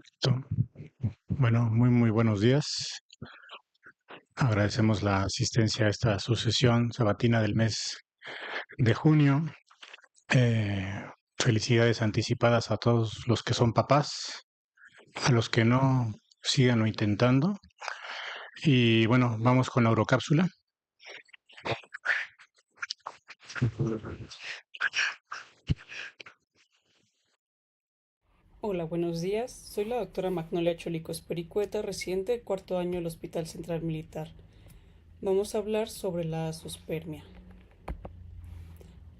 Perfecto. Bueno, muy buenos días. Agradecemos la asistencia a esta sucesión sabatina del mes de junio. Felicidades anticipadas a todos los que son papás, a los que no, síganlo intentando. Y bueno, vamos con la urocápsula. Hola, buenos días. Soy la doctora Magnolia Cholicos Pericueta, residente de cuarto año del Hospital Central Militar. Vamos a hablar sobre la azoospermia.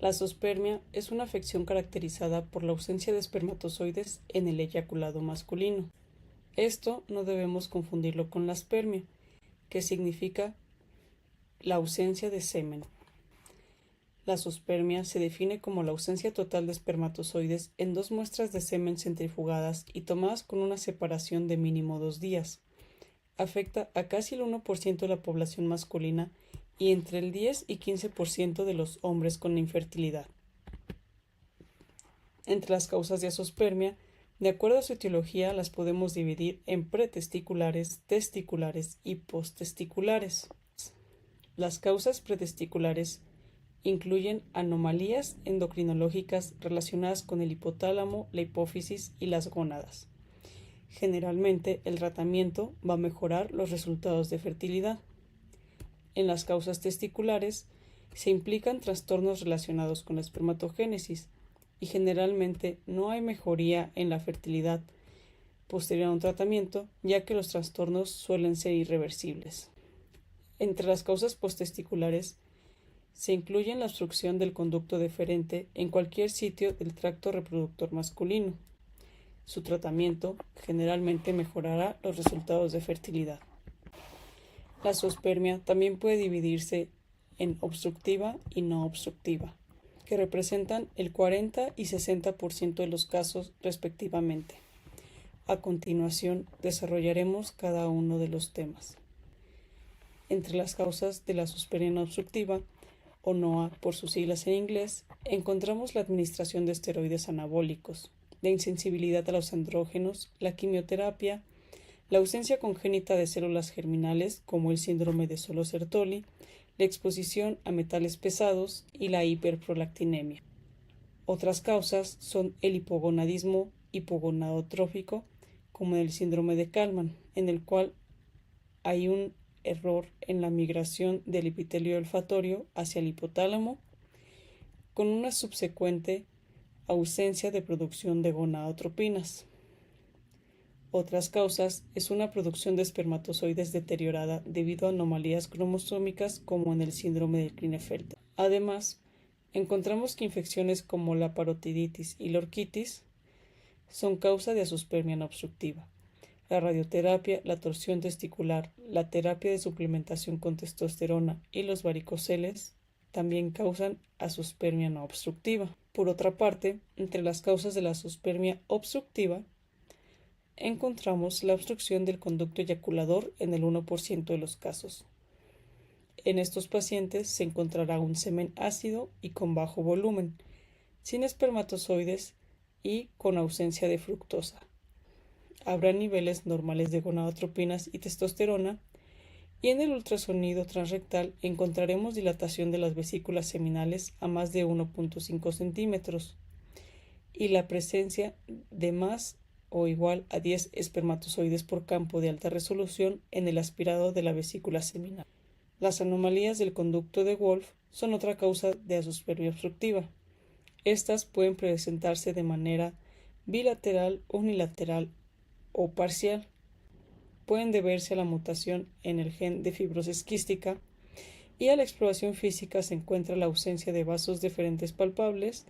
La azoospermia es una afección caracterizada por la ausencia de espermatozoides en el eyaculado masculino. Esto no debemos confundirlo con la aspermia, que significa la ausencia de semen. La azoospermia se define como la ausencia total de espermatozoides en dos muestras de semen centrifugadas y tomadas con una separación de mínimo 2 días. Afecta a casi el 1% de la población masculina y entre el 10 y 15% de los hombres con infertilidad. Entre las causas de azoospermia, de acuerdo a su etiología, las podemos dividir en pretesticulares, testiculares y posttesticulares. Las causas pretesticulares incluyen anomalías endocrinológicas relacionadas con el hipotálamo, la hipófisis y las gónadas. Generalmente, el tratamiento va a mejorar los resultados de fertilidad. En las causas testiculares se implican trastornos relacionados con la espermatogénesis y generalmente no hay mejoría en la fertilidad posterior a un tratamiento, ya que los trastornos suelen ser irreversibles. Entre las causas posttesticulares se incluyen la obstrucción del conducto deferente en cualquier sitio del tracto reproductor masculino. Su tratamiento generalmente mejorará los resultados de fertilidad. La azoospermia también puede dividirse en obstructiva y no obstructiva, que representan el 40 y 60% de los casos respectivamente. A continuación desarrollaremos cada uno de los temas. Entre las causas de la azoospermia no obstructiva, o NOA por sus siglas en inglés, encontramos la administración de esteroides anabólicos, la insensibilidad a los andrógenos, la quimioterapia, la ausencia congénita de células germinales, como el síndrome de Solo-Sertoli, la exposición a metales pesados y la hiperprolactinemia. Otras causas son el hipogonadismo hipogonadotrófico, como en el síndrome de Kallmann, en el cual hay un error en la migración del epitelio olfatorio hacia el hipotálamo, con una subsecuente ausencia de producción de gonadotropinas. Otras causas es una producción de espermatozoides deteriorada debido a anomalías cromosómicas como en el síndrome de Klinefelter. Además, encontramos que infecciones como la parotiditis y la orquitis son causa de azoospermia no obstructiva. La radioterapia, la torsión testicular, la terapia de suplementación con testosterona y los varicoceles también causan azoospermia no obstructiva. Por otra parte, entre las causas de la azoospermia obstructiva encontramos la obstrucción del conducto eyaculador en el 1% de los casos. En estos pacientes se encontrará un semen ácido y con bajo volumen, sin espermatozoides y con ausencia de fructosa. Habrá niveles normales de gonadotropinas y testosterona, y en el ultrasonido transrectal encontraremos dilatación de las vesículas seminales a más de 1.5 centímetros y la presencia de más o igual a 10 espermatozoides por campo de alta resolución en el aspirado de la vesícula seminal. Las anomalías del conducto de Wolff son otra causa de azoospermia obstructiva. Estas pueden presentarse de manera bilateral, unilateral o parcial. Pueden deberse a la mutación en el gen de fibrosis quística y a la exploración física se encuentra la ausencia de vasos deferentes palpables,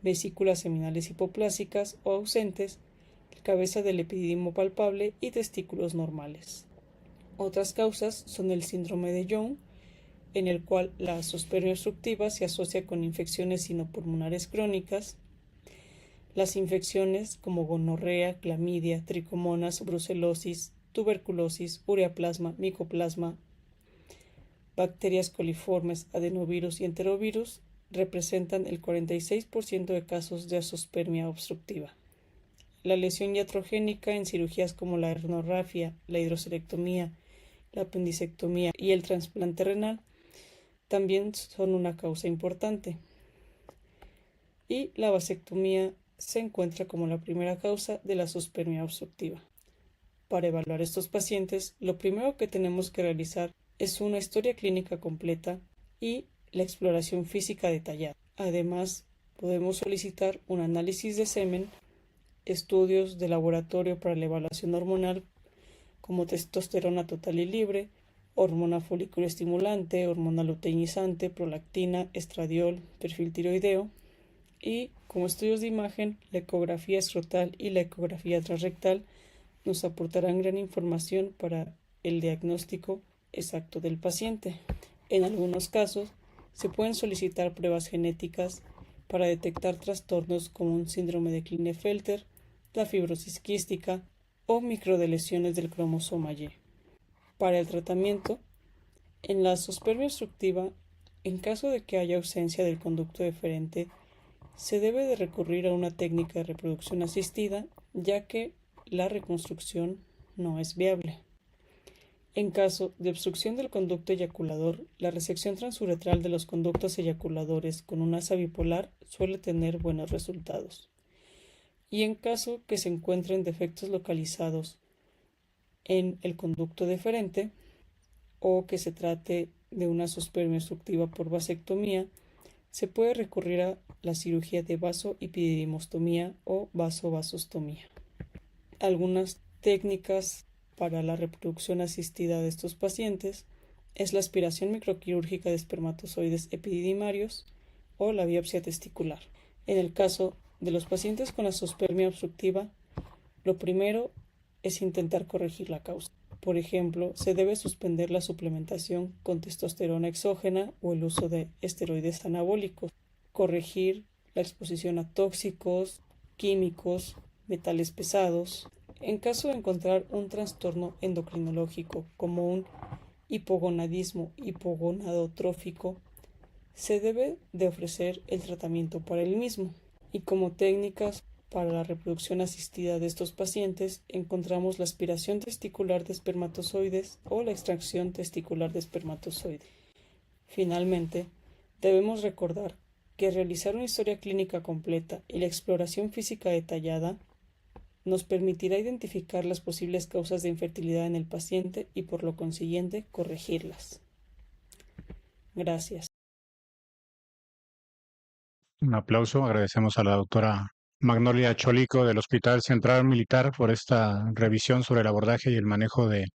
vesículas seminales hipoplásicas o ausentes, cabeza del epididimo palpable y testículos normales. Otras causas son el síndrome de Young, en el cual la azoospermia obstructiva se asocia con infecciones sinopulmonares crónicas, las infecciones como gonorrea, clamidia, tricomonas, brucelosis, tuberculosis, ureaplasma, micoplasma, bacterias coliformes, adenovirus y enterovirus representan el 46% de casos de azoospermia obstructiva. La lesión iatrogénica en cirugías como la herniorrafia, la hidrocelectomía, la apendicectomía y el trasplante renal también son una causa importante. Y la vasectomía se encuentra como la primera causa de la zoospermia obstructiva. Para evaluar estos pacientes, lo primero que tenemos que realizar es una historia clínica completa y la exploración física detallada. Además, podemos solicitar un análisis de semen, estudios de laboratorio para la evaluación hormonal como testosterona total y libre, hormona folículo estimulante, hormona luteinizante, prolactina, estradiol, perfil tiroideo y como estudios de imagen, la ecografía escrotal y la ecografía transrectal nos aportarán gran información para el diagnóstico exacto del paciente. En algunos casos, se pueden solicitar pruebas genéticas para detectar trastornos como un síndrome de Klinefelter, la fibrosis quística o microdelesiones del cromosoma Y. Para el tratamiento, en la zoospermia obstructiva, en caso de que haya ausencia del conducto deferente, se debe de recurrir a una técnica de reproducción asistida, ya que la reconstrucción no es viable. En caso de obstrucción del conducto eyaculador, la resección transuretral de los conductos eyaculadores con un asa bipolar suele tener buenos resultados. Y en caso que se encuentren defectos localizados en el conducto deferente o que se trate de una zoospermia obstructiva por vasectomía, se puede recurrir a la cirugía de vasoepididimostomía o vasovasostomía. Algunas técnicas para la reproducción asistida de estos pacientes es la aspiración microquirúrgica de espermatozoides epididimarios o la biopsia testicular. En el caso de los pacientes con azoospermia obstructiva, lo primero es intentar corregir la causa. Por ejemplo, se debe suspender la suplementación con testosterona exógena o el uso de esteroides anabólicos, corregir la exposición a tóxicos, químicos, metales pesados. En caso de encontrar un trastorno endocrinológico como un hipogonadismo hipogonadotrófico, se debe de ofrecer el tratamiento para el mismo. Y como técnicas para la reproducción asistida de estos pacientes encontramos la aspiración testicular de espermatozoides o la extracción testicular de espermatozoides. Finalmente, debemos recordar que realizar una historia clínica completa y la exploración física detallada nos permitirá identificar las posibles causas de infertilidad en el paciente y por lo consiguiente corregirlas. Gracias. Un aplauso. Agradecemos a la doctora Magnolia Cholico del Hospital Central Militar por esta revisión sobre el abordaje y el manejo de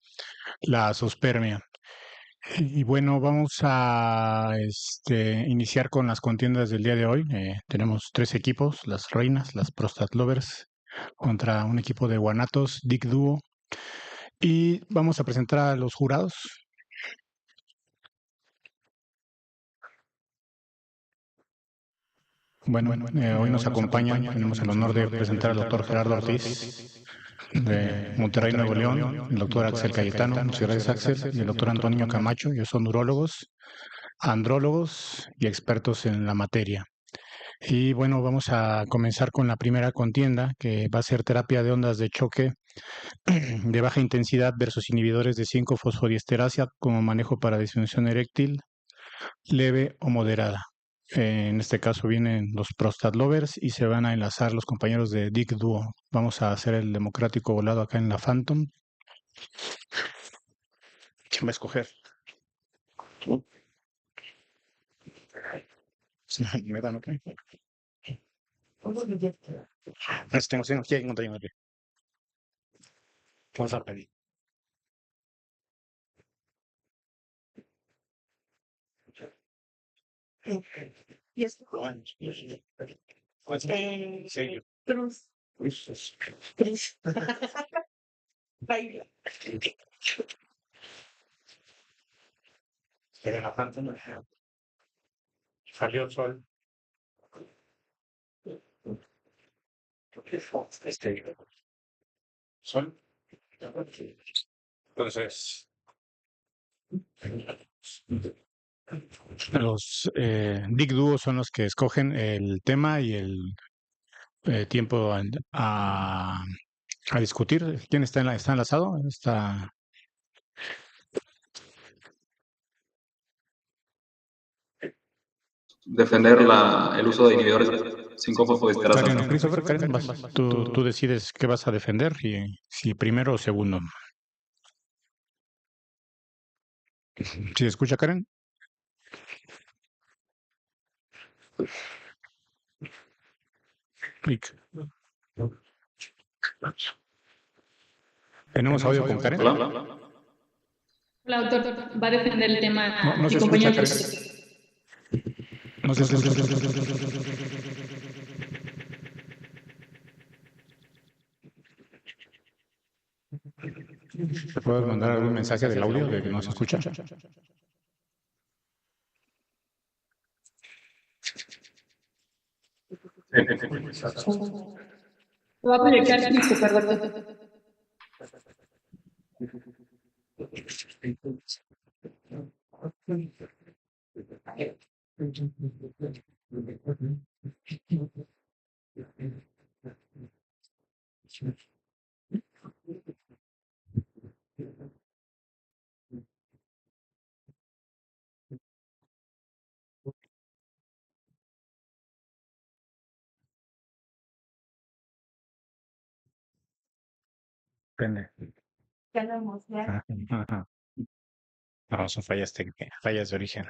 la zoospermia. Y bueno, vamos a iniciar con las contiendas del día de hoy. Tenemos tres equipos, las reinas, las Prostat Lovers, contra un equipo de guanatos, Dick Duo. Y vamos a presentar a los jurados. Bueno, hoy nos acompañan, tenemos el honor de presentar al doctor Gerardo Ortiz de Monterrey, Nuevo León, el doctor Axel Cayetano, muchas gracias Axel, y el doctor Antonio Camacho. Ellos son urólogos, andrólogos y expertos en la materia. Y bueno, vamos a comenzar con la primera contienda, que va a ser terapia de ondas de choque de baja intensidad versus inhibidores de 5-fosfodiesterasa como manejo para disfunción eréctil leve o moderada. En este caso vienen los Prostat Lovers y se van a enlazar los compañeros de Dick Duo. Vamos a hacer el democrático volado acá en la Phantom. ¿Quién va a escoger? Me dan, ok. Tengo aquí, encontré. Vamos a pedir. Yes. Serio. Cruz. Cruz. Baila. Pero la Phantom salió el sol. Sol. Entonces, los Dick Duo son los que escogen el tema y tiempo a discutir. ¿Quién está enlazado? Está Defender el uso de inhibidores 5-fosfodiesterasa. Karen o Christopher. Karen, tú decides qué vas a defender, si primero o segundo. ¿Sí escucha, Karen? Clic. ¿Tenemos audio con Karen? Hola. Hola, doctor. Va a defender el tema. No se escucha, Karen. No se escucha. ¿Te puedes mandar algún mensaje del audio de que no se escucha? Lo va a proyectar Christopher, doctor. Prende. Tenemos ya. Ajá. No, son fallas de origen.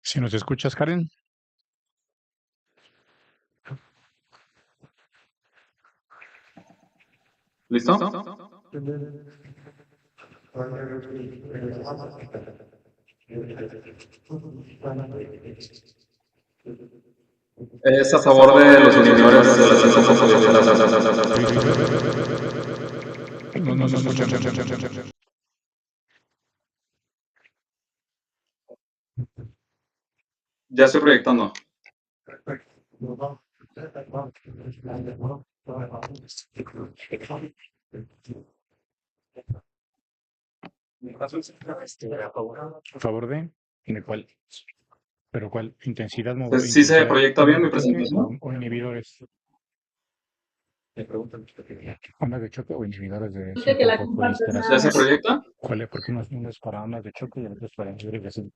¿Si nos escuchas, Karen? ¿Listo? Es a favor de los inhibidores de las 5-fosfodiesterasa. No se escucha. Ya estoy proyectando. ¿A favor de cuál? ¿Pero cuál? ¿Intensidad ¿Sí se proyecta bien mi presentación? o inhibidores? ¿Ondas de choque o inhibidores de Dice que la 5-fosfodiesterasa? ¿Ya se proyecta? ¿Cuál es? Porque uno es para ondas de choque y el otro es para inhibidores de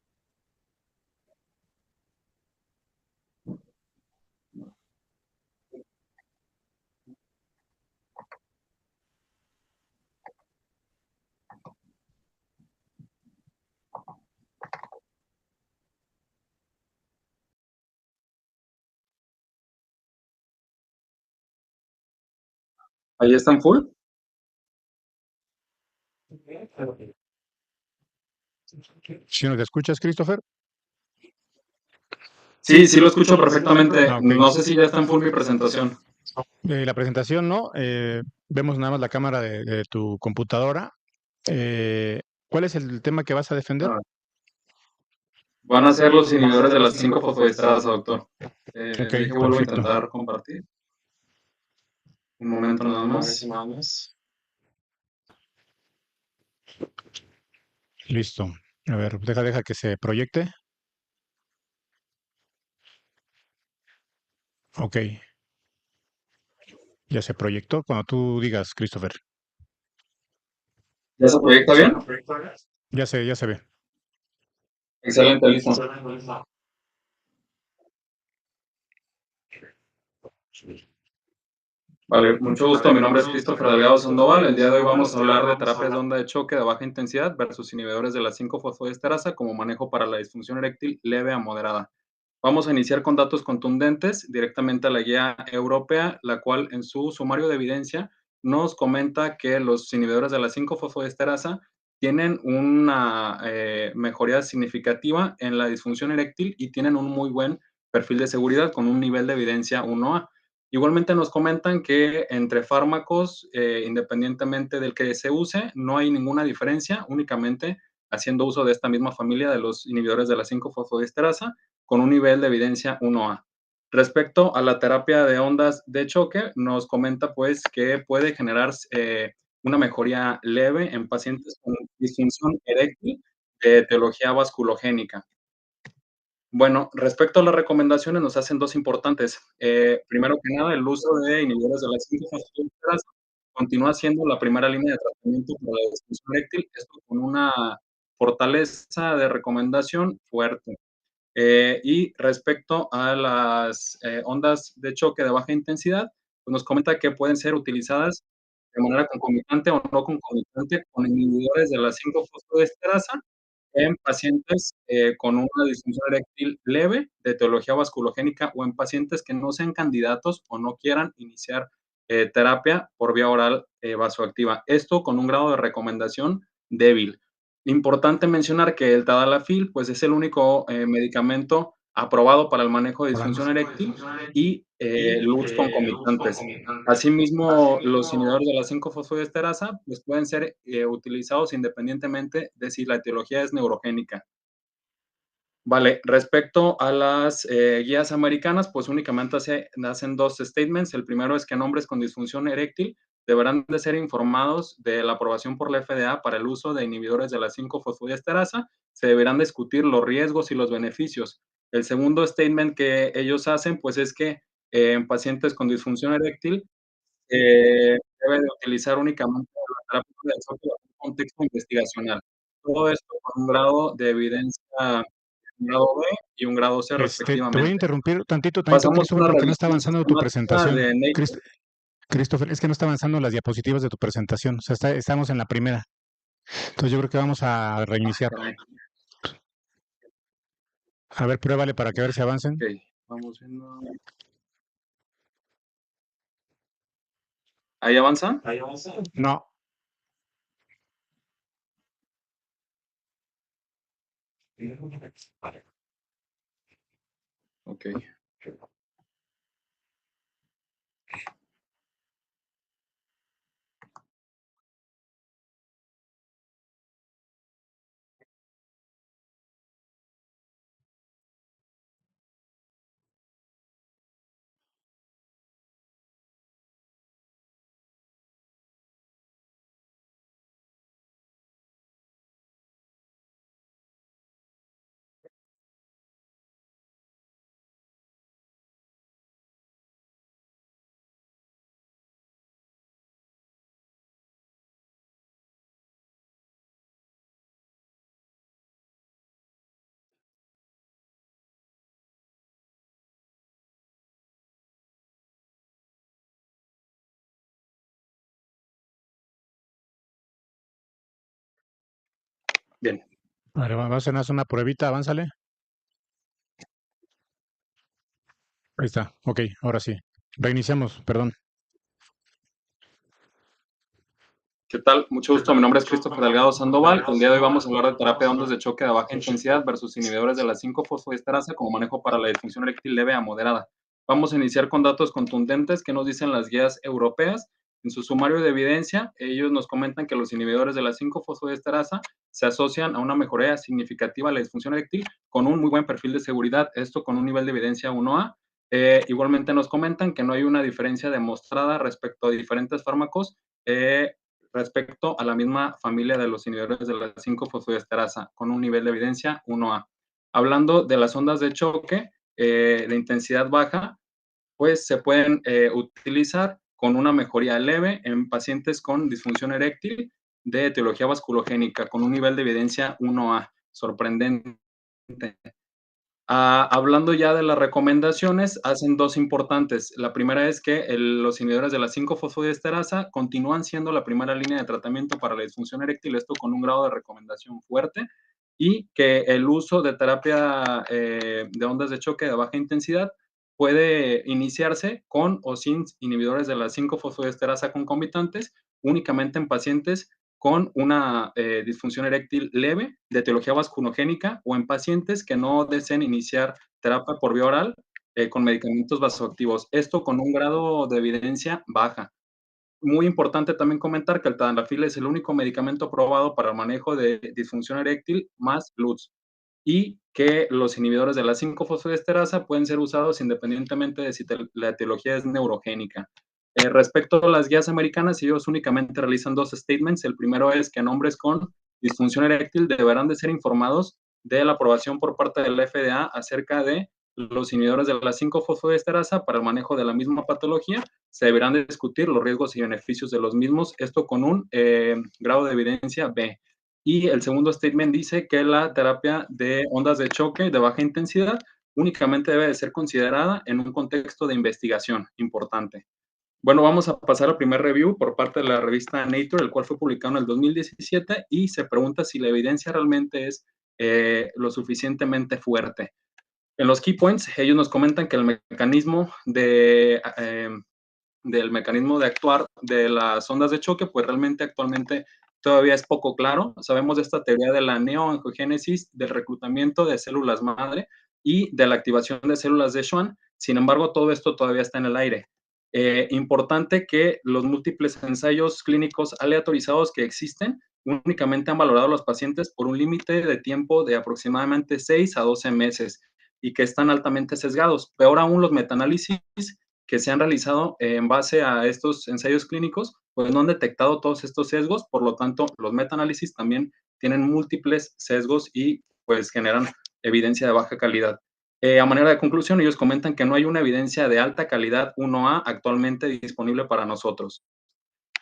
¿Ahí está en full? ¿Si nos escuchas, Christopher? Sí, sí lo escucho perfectamente. Ah, ok. No sé si ya está en full mi presentación. La presentación no, vemos nada más la cámara de tu computadora. ¿Cuál es el tema que vas a defender? Van a ser los inhibidores de las 5-fosfodiesterasa, doctor. Ok, Dije, vuelvo a perfecto. intentar compartir. Un momento nada más. Listo. A ver, deja que se proyecte. Ok. Ya se proyectó. Cuando tú digas, Christopher. ¿Ya se proyecta bien? Ya se ve. Excelente, listo. Vale, mucho gusto. Mi nombre es Christopher Delgado Sandoval. El día de hoy vamos a hablar de terapias de onda de choque de baja intensidad versus inhibidores de la 5-fosfodiesterasa como manejo para la disfunción eréctil leve a moderada. Vamos a iniciar con datos contundentes directamente a la guía europea, la cual en su sumario de evidencia nos comenta que los inhibidores de la 5-fosfodiesterasa tienen una mejoría significativa en la disfunción eréctil y tienen un muy buen perfil de seguridad con un nivel de evidencia 1A. Igualmente nos comentan que entre fármacos, independientemente del que se use, no hay ninguna diferencia, únicamente haciendo uso de esta misma familia de los inhibidores de la 5-fosfodiesterasa con un nivel de evidencia 1A. Respecto a la terapia de ondas de choque, nos comenta pues que puede generar una mejoría leve en pacientes con disfunción eréctil de etiología vasculogénica. Bueno, respecto a las recomendaciones, nos hacen dos importantes. Primero que nada, el uso de inhibidores de la 5-fosfodiesterasa continúa siendo la primera línea de tratamiento para la disfunción eréctil, esto con una fortaleza de recomendación fuerte. Y respecto a las ondas de choque de baja intensidad, pues nos comenta que pueden ser utilizadas de manera concomitante o no concomitante con inhibidores de la 5-fosfodiesterasa en pacientes con una disfunción eréctil leve de etiología vasculogénica o en pacientes que no sean candidatos o no quieran iniciar terapia por vía oral vasoactiva. Esto con un grado de recomendación débil. Importante mencionar que el tadalafil pues, es el único medicamento aprobado para el manejo de disfunción eréctil y LUTs concomitantes. Asimismo, los inhibidores de la 5-fosfodiesterasa pues, pueden ser utilizados independientemente de si la etiología es neurogénica. Vale, respecto a las guías americanas, pues únicamente hacen dos statements. El primero es que hombres con disfunción eréctil deberán de ser informados de la aprobación por la FDA para el uso de inhibidores de la 5-fosfodiesterasa. Se deberán discutir los riesgos y los beneficios. El segundo statement que ellos hacen, pues es que en pacientes con disfunción eréctil debe de utilizar únicamente la terapia de choque en un contexto investigacional. Todo esto con un grado de evidencia, un grado B y un grado C Te voy a respectivamente. interrumpir tantito, Pasamos a Christopher, una porque no está revisión avanzando tu sistemática presentación. de Nature. Christopher, es que no está avanzando las diapositivas de tu presentación. O sea, estamos en la primera. Entonces yo creo que vamos a reiniciar. Caray. A ver, pruébale para que ver si avancen. Ok, vamos viendo. ¿Ahí avanza? No. Ok. Bien. Vale, vamos a hacer una pruebita, avánzale. Ahí está. Ok, ahora sí. Reiniciamos, perdón. ¿Qué tal? Mucho gusto. Mi nombre es Christopher Delgado Sandoval. El día de hoy vamos a hablar de terapia de ondas de choque de baja intensidad versus inhibidores de la 5-fosfodiesterasa como manejo para la disfunción eréctil leve a moderada. Vamos a iniciar con datos contundentes que nos dicen las guías europeas. En su sumario de evidencia, ellos nos comentan que los inhibidores de la 5-fosfodiesterasa se asocian a una mejoría significativa de la disfunción eréctil con un muy buen perfil de seguridad, esto con un nivel de evidencia 1A. Igualmente nos comentan que no hay una diferencia demostrada respecto a diferentes fármacos respecto a la misma familia de los inhibidores de la 5-fosfodiesterasa, con un nivel de evidencia 1A. Hablando de las ondas de choque de intensidad baja, pues se pueden utilizar con una mejoría leve en pacientes con disfunción eréctil de etiología vasculogénica, con un nivel de evidencia 1A, sorprendente. Hablando ya de las recomendaciones, hacen dos importantes. La primera es que los inhibidores de la 5-fosfodiesterasa continúan siendo la primera línea de tratamiento para la disfunción eréctil, esto con un grado de recomendación fuerte, y que el uso de terapia de ondas de choque de baja intensidad puede iniciarse con o sin inhibidores de la 5-fosfodiesterasa concomitantes, únicamente en pacientes con una disfunción eréctil leve de etiología vasculogénica o en pacientes que no deseen iniciar terapia por vía oral con medicamentos vasoactivos. Esto con un grado de evidencia baja. Muy importante también comentar que el tadalafil es el único medicamento aprobado para el manejo de disfunción eréctil más LUTS y que los inhibidores de la 5-fosfodiesterasa pueden ser usados independientemente de si la etiología es neurogénica. Respecto a las guías americanas, ellos únicamente realizan dos statements. El primero es que en hombres con disfunción eréctil deberán de ser informados de la aprobación por parte del FDA acerca de los inhibidores de la 5-fosfodiesterasa para el manejo de la misma patología. Se deberán de discutir los riesgos y beneficios de los mismos, esto con un grado de evidencia B. Y el segundo statement dice que la terapia de ondas de choque de baja intensidad únicamente debe de ser considerada en un contexto de investigación importante. Bueno, vamos a pasar al primer review por parte de la revista Nature, el cual fue publicado en el 2017 y se pregunta si la evidencia realmente es lo suficientemente fuerte. En los key points, ellos nos comentan que el mecanismo del mecanismo de actuar de las ondas de choque, pues realmente actualmente todavía es poco claro. Sabemos de esta teoría de la neoangiogénesis, del reclutamiento de células madre y de la activación de células de Schwann. Sin embargo, todo esto todavía está en el aire. Importante que los múltiples ensayos clínicos aleatorizados que existen únicamente han valorado a los pacientes por un límite de tiempo de aproximadamente 6 a 12 meses y que están altamente sesgados. Peor aún, los metaanálisis que se han realizado en base a estos ensayos clínicos, pues no han detectado todos estos sesgos, por lo tanto, los metaanálisis también tienen múltiples sesgos y pues generan evidencia de baja calidad. A manera de conclusión, ellos comentan que no hay una evidencia de alta calidad 1A actualmente disponible para nosotros.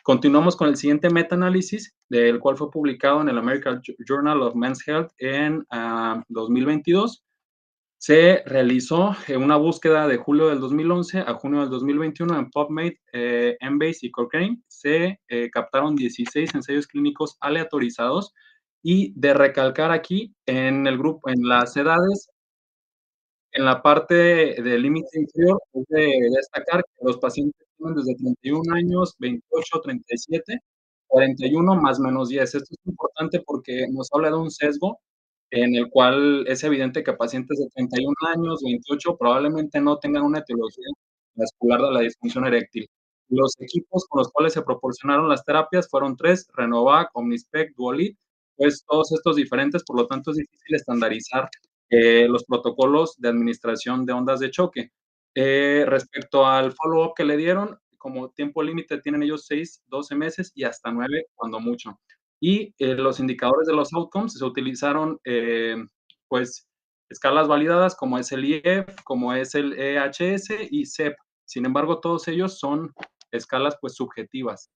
Continuamos con el siguiente metaanálisis, del cual fue publicado en el American Journal of Men's Health en 2022. Se realizó una búsqueda de julio del 2011 a junio del 2021 en PubMed, Embase y Cochrane. Se captaron 16 ensayos clínicos aleatorizados y de recalcar aquí en el grupo, en las edades, en la parte del límite inferior, es de destacar que los pacientes tienen desde 31 años, 28, 37, 41 más menos 10. Esto es importante porque nos habla de un sesgo en el cual es evidente que pacientes de 31 años, 28, probablemente no tengan una etiología vascular de la disfunción eréctil. Los equipos con los cuales se proporcionaron las terapias fueron 3, Renovac, Omnispec, Duolit, pues todos estos diferentes, por lo tanto es difícil estandarizar los protocolos de administración de ondas de choque. Respecto al follow-up que le dieron, como tiempo límite tienen ellos 6, 12 meses y hasta 9 cuando mucho. Y los indicadores de los outcomes se utilizaron, pues, escalas validadas como es el IEF, como es el EHS y CEP. Sin embargo, todos ellos son escalas, pues, subjetivas.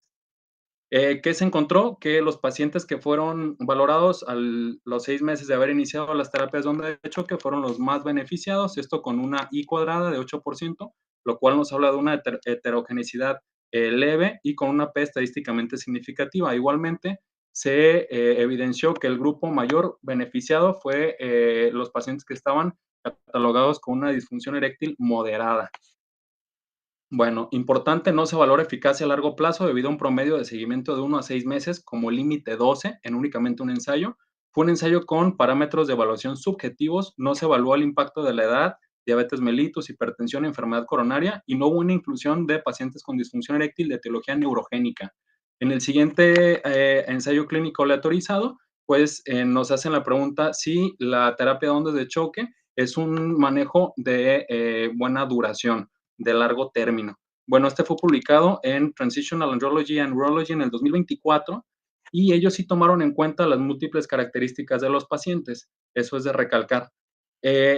¿Qué se encontró? Que los pacientes que fueron valorados a los 6 meses de haber iniciado las terapias de onda de choque fueron los más beneficiados, esto con una I cuadrada de 8%, lo cual nos habla de una heterogeneidad leve y con una P estadísticamente significativa. Igualmente, se evidenció que el grupo mayor beneficiado fue los pacientes que estaban catalogados con una disfunción eréctil moderada. Bueno, importante, no se valora eficacia a largo plazo debido a un promedio de seguimiento de 1 a 6 meses como límite 12 en únicamente un ensayo. Fue un ensayo con parámetros de evaluación subjetivos, no se evaluó el impacto de la edad, diabetes mellitus, hipertensión, enfermedad coronaria y no hubo una inclusión de pacientes con disfunción eréctil de etiología neurogénica. En el siguiente ensayo clínico aleatorizado, pues nos hacen la pregunta si la terapia de ondas de choque es un manejo de buena duración, de largo término. Bueno, este fue publicado en Transitional Andrology and Urology en el 2024 y ellos sí tomaron en cuenta las múltiples características de los pacientes. Eso es de recalcar.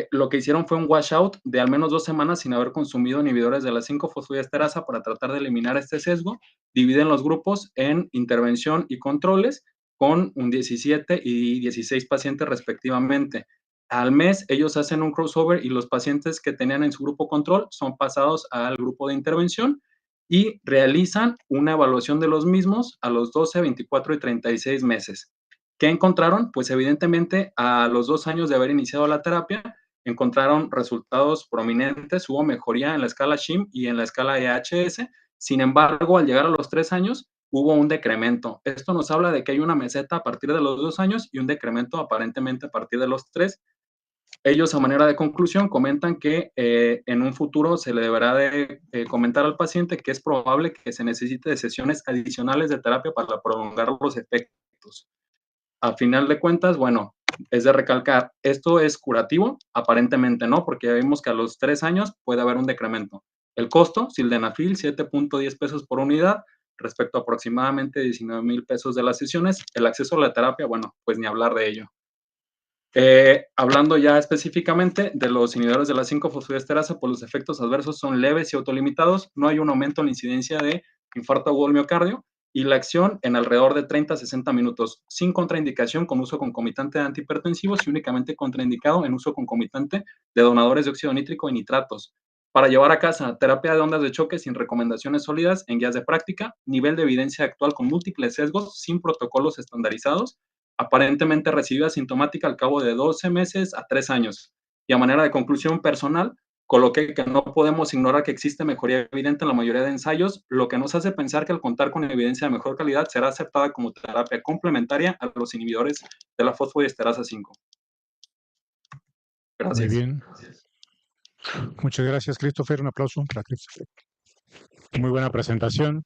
Lo que hicieron fue un washout de al menos 2 semanas sin haber consumido inhibidores de la 5-fosfodiesterasa para tratar de eliminar este sesgo. Dividen los grupos en intervención y controles con un 17 y 16 pacientes respectivamente. al mes ellos hacen un crossover y los pacientes que tenían en su grupo control son pasados al grupo de intervención y realizan una evaluación de los mismos a los 12, 24 y 36 meses. ¿Qué encontraron? Pues evidentemente a los 2 años de haber iniciado la terapia, encontraron resultados prominentes, hubo mejoría en la escala SHIM y en la escala EHS. Sin embargo, al llegar a los 3 años, hubo un decremento. Esto nos habla de que hay una meseta a partir de los 2 años y un decremento aparentemente a partir de los 3. Ellos, a manera de conclusión, comentan que en un futuro se le deberá de comentar al paciente que es probable que se necesite de sesiones adicionales de terapia para prolongar los efectos. A final de cuentas, bueno, es de recalcar, ¿esto es curativo? Aparentemente no, porque ya vimos que a los 3 años puede haber un decremento. El costo, sildenafil, 7.10 pesos por unidad, respecto a aproximadamente 19,000 pesos de las sesiones. El acceso a la terapia, bueno, pues ni hablar de ello. Hablando ya específicamente de los inhibidores de la 5-fosfodiesterasa, pues los efectos adversos son leves y autolimitados, no hay un aumento en la incidencia de infarto agudo del miocardio y la acción en alrededor de 30 a 60 minutos, sin contraindicación con uso concomitante de antihipertensivos y únicamente contraindicado en uso concomitante de donadores de óxido nítrico y nitratos. Para llevar a casa terapia de ondas de choque sin recomendaciones sólidas en guías de práctica, nivel de evidencia actual con múltiples sesgos, sin protocolos estandarizados, aparentemente recibida asintomática al cabo de 12 meses a 3 años. Y a manera de conclusión personal, coloqué que no podemos ignorar que existe mejoría evidente en la mayoría de ensayos, lo que nos hace pensar que al contar con evidencia de mejor calidad será aceptada como terapia complementaria a los inhibidores de la fosfodiesterasa 5. Muy Gracias. bien. Muchas gracias, Christopher. Un aplauso para Christopher. Muy buena presentación.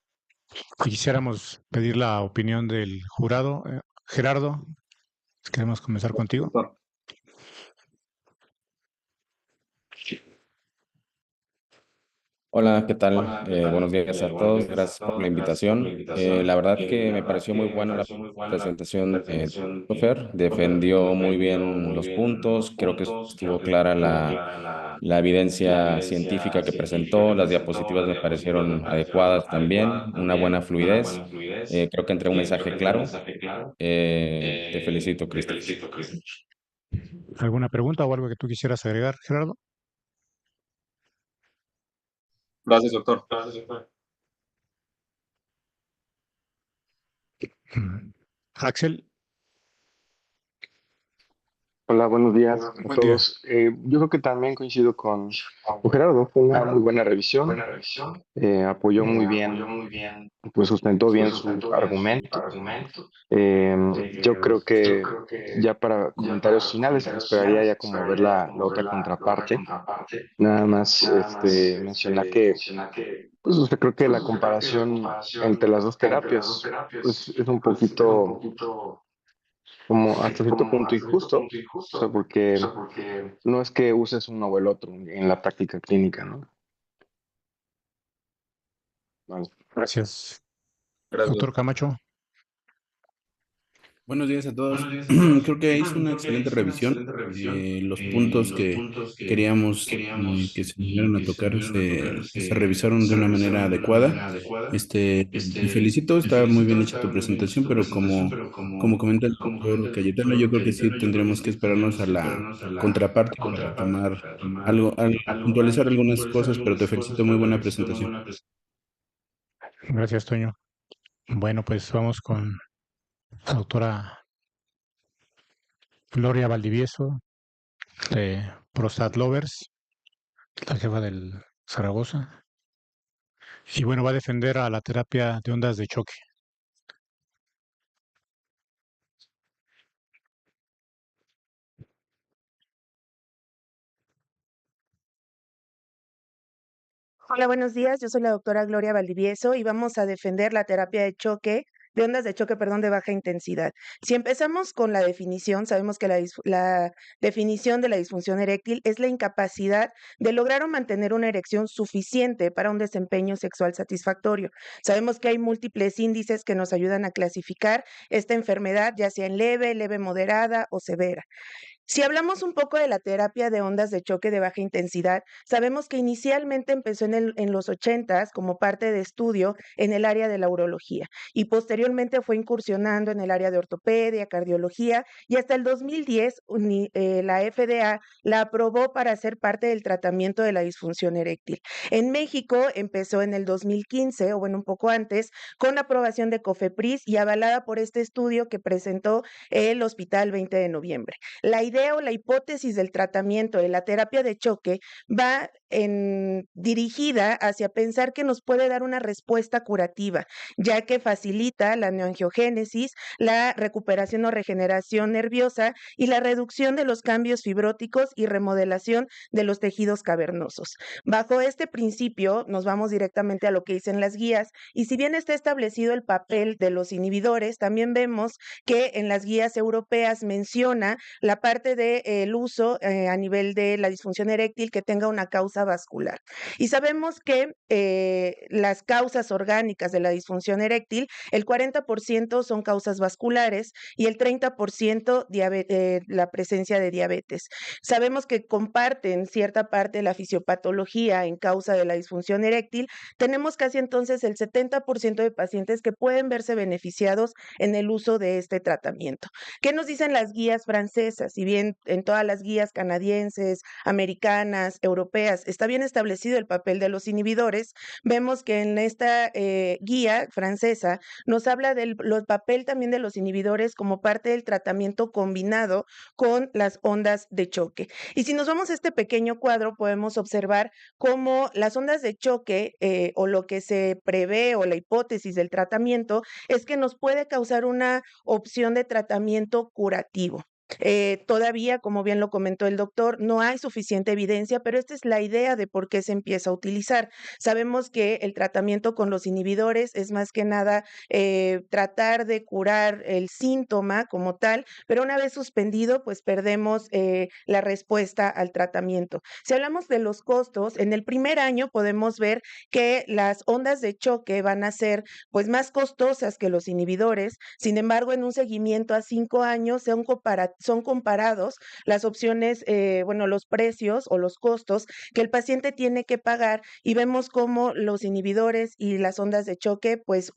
Y quisiéramos pedir la opinión del jurado. Gerardo, queremos comenzar contigo. Doctor. Hola, ¿qué tal? Buenos días a todos. Gracias por la invitación. La verdad que me pareció muy buena la presentación. Christopher defendió muy bien los puntos. Creo que estuvo clara la evidencia científica que presentó. Las diapositivas me parecieron adecuadas también. Una buena fluidez. Creo que entregó un mensaje claro. Te felicito, Christopher. ¿Alguna pregunta o algo que tú quisieras agregar, Gerardo? Gracias, doctor. Axel. Hola, buenos días a Buen día. todos. Yo creo que también coincido con Gerardo, fue una muy buena revisión, apoyó muy bien, pues sustentó bien sus argumentos. Yo creo que ya para comentarios finales me esperaría ya como ver la otra contraparte. Nada más mencionar que, pues usted creo que la comparación entre las dos terapias pues, es un poquito como hasta cierto punto injusto, o sea, porque no es que uses uno o el otro en la práctica clínica, ¿no? Vale. Gracias. Gracias, Doctor doctor. Camacho. Buenos días a todos. Creo que hizo una excelente revisión. Los puntos que queríamos que se vinieran a tocar se revisaron de una manera adecuada. Te felicito, está muy bien hecha tu presentación, pero como comenta el doctor Cayetano, yo creo que sí tendremos que esperarnos a la contraparte para tomar puntualizar algunas cosas, pero te felicito, muy buena presentación. Gracias, Toño. Bueno, pues vamos con la doctora Gloria Valdivieso, de Prostat Lovers, la jefa del Zaragoza. Y bueno, va a defender a la terapia de ondas de choque. Hola, buenos días. Yo soy la doctora Gloria Valdivieso y vamos a defender la terapia de ondas de choque, perdón, de baja intensidad. Si empezamos con la definición, sabemos que la definición de la disfunción eréctil es la incapacidad de lograr o mantener una erección suficiente para un desempeño sexual satisfactorio. Sabemos que hay múltiples índices que nos ayudan a clasificar esta enfermedad, ya sea en leve, leve moderada o severa. Si hablamos un poco de la terapia de ondas de choque de baja intensidad, sabemos que inicialmente empezó en los 80s como parte de estudio en el área de la urología y posteriormente fue incursionando en el área de ortopedia, cardiología y hasta el 2010 la FDA la aprobó para ser parte del tratamiento de la disfunción eréctil. En México empezó en el 2015 o bueno, un poco antes, con aprobación de COFEPRIS y avalada por este estudio que presentó el Hospital 20 de Noviembre. La idea o la hipótesis del tratamiento de la terapia de choque va dirigida hacia pensar que nos puede dar una respuesta curativa, ya que facilita la neoangiogénesis, la recuperación o regeneración nerviosa y la reducción de los cambios fibróticos y remodelación de los tejidos cavernosos. Bajo este principio, nos vamos directamente a lo que dicen las guías, y si bien está establecido el papel de los inhibidores, también vemos que en las guías europeas menciona la parte del uso a nivel de la disfunción eréctil que tenga una causa vascular. Y sabemos que las causas orgánicas de la disfunción eréctil, el 40% son causas vasculares y el 30% la presencia de diabetes. Sabemos que comparten cierta parte de la fisiopatología en causa de la disfunción eréctil. Tenemos casi entonces el 70% de pacientes que pueden verse beneficiados en el uso de este tratamiento. ¿Qué nos dicen las guías francesas? Si bien en todas las guías canadienses, americanas, europeas, está bien establecido el papel de los inhibidores, vemos que en esta guía francesa nos habla del papel también de los inhibidores como parte del tratamiento combinado con las ondas de choque. Y si nos vamos a este pequeño cuadro, podemos observar cómo las ondas de choque o lo que se prevé o la hipótesis del tratamiento es que nos puede causar una opción de tratamiento curativo. Todavía, como bien lo comentó el doctor, no hay suficiente evidencia, pero esta es la idea de por qué se empieza a utilizar. Sabemos que el tratamiento con los inhibidores es más que nada tratar de curar el síntoma como tal, pero una vez suspendido, pues perdemos la respuesta al tratamiento. Si hablamos de los costos, en el primer año podemos ver que las ondas de choque van a ser pues más costosas que los inhibidores. Sin embargo, en un seguimiento a 5 años son comparados las opciones, los precios o los costos que el paciente tiene que pagar y vemos cómo los inhibidores y las ondas de choque, pues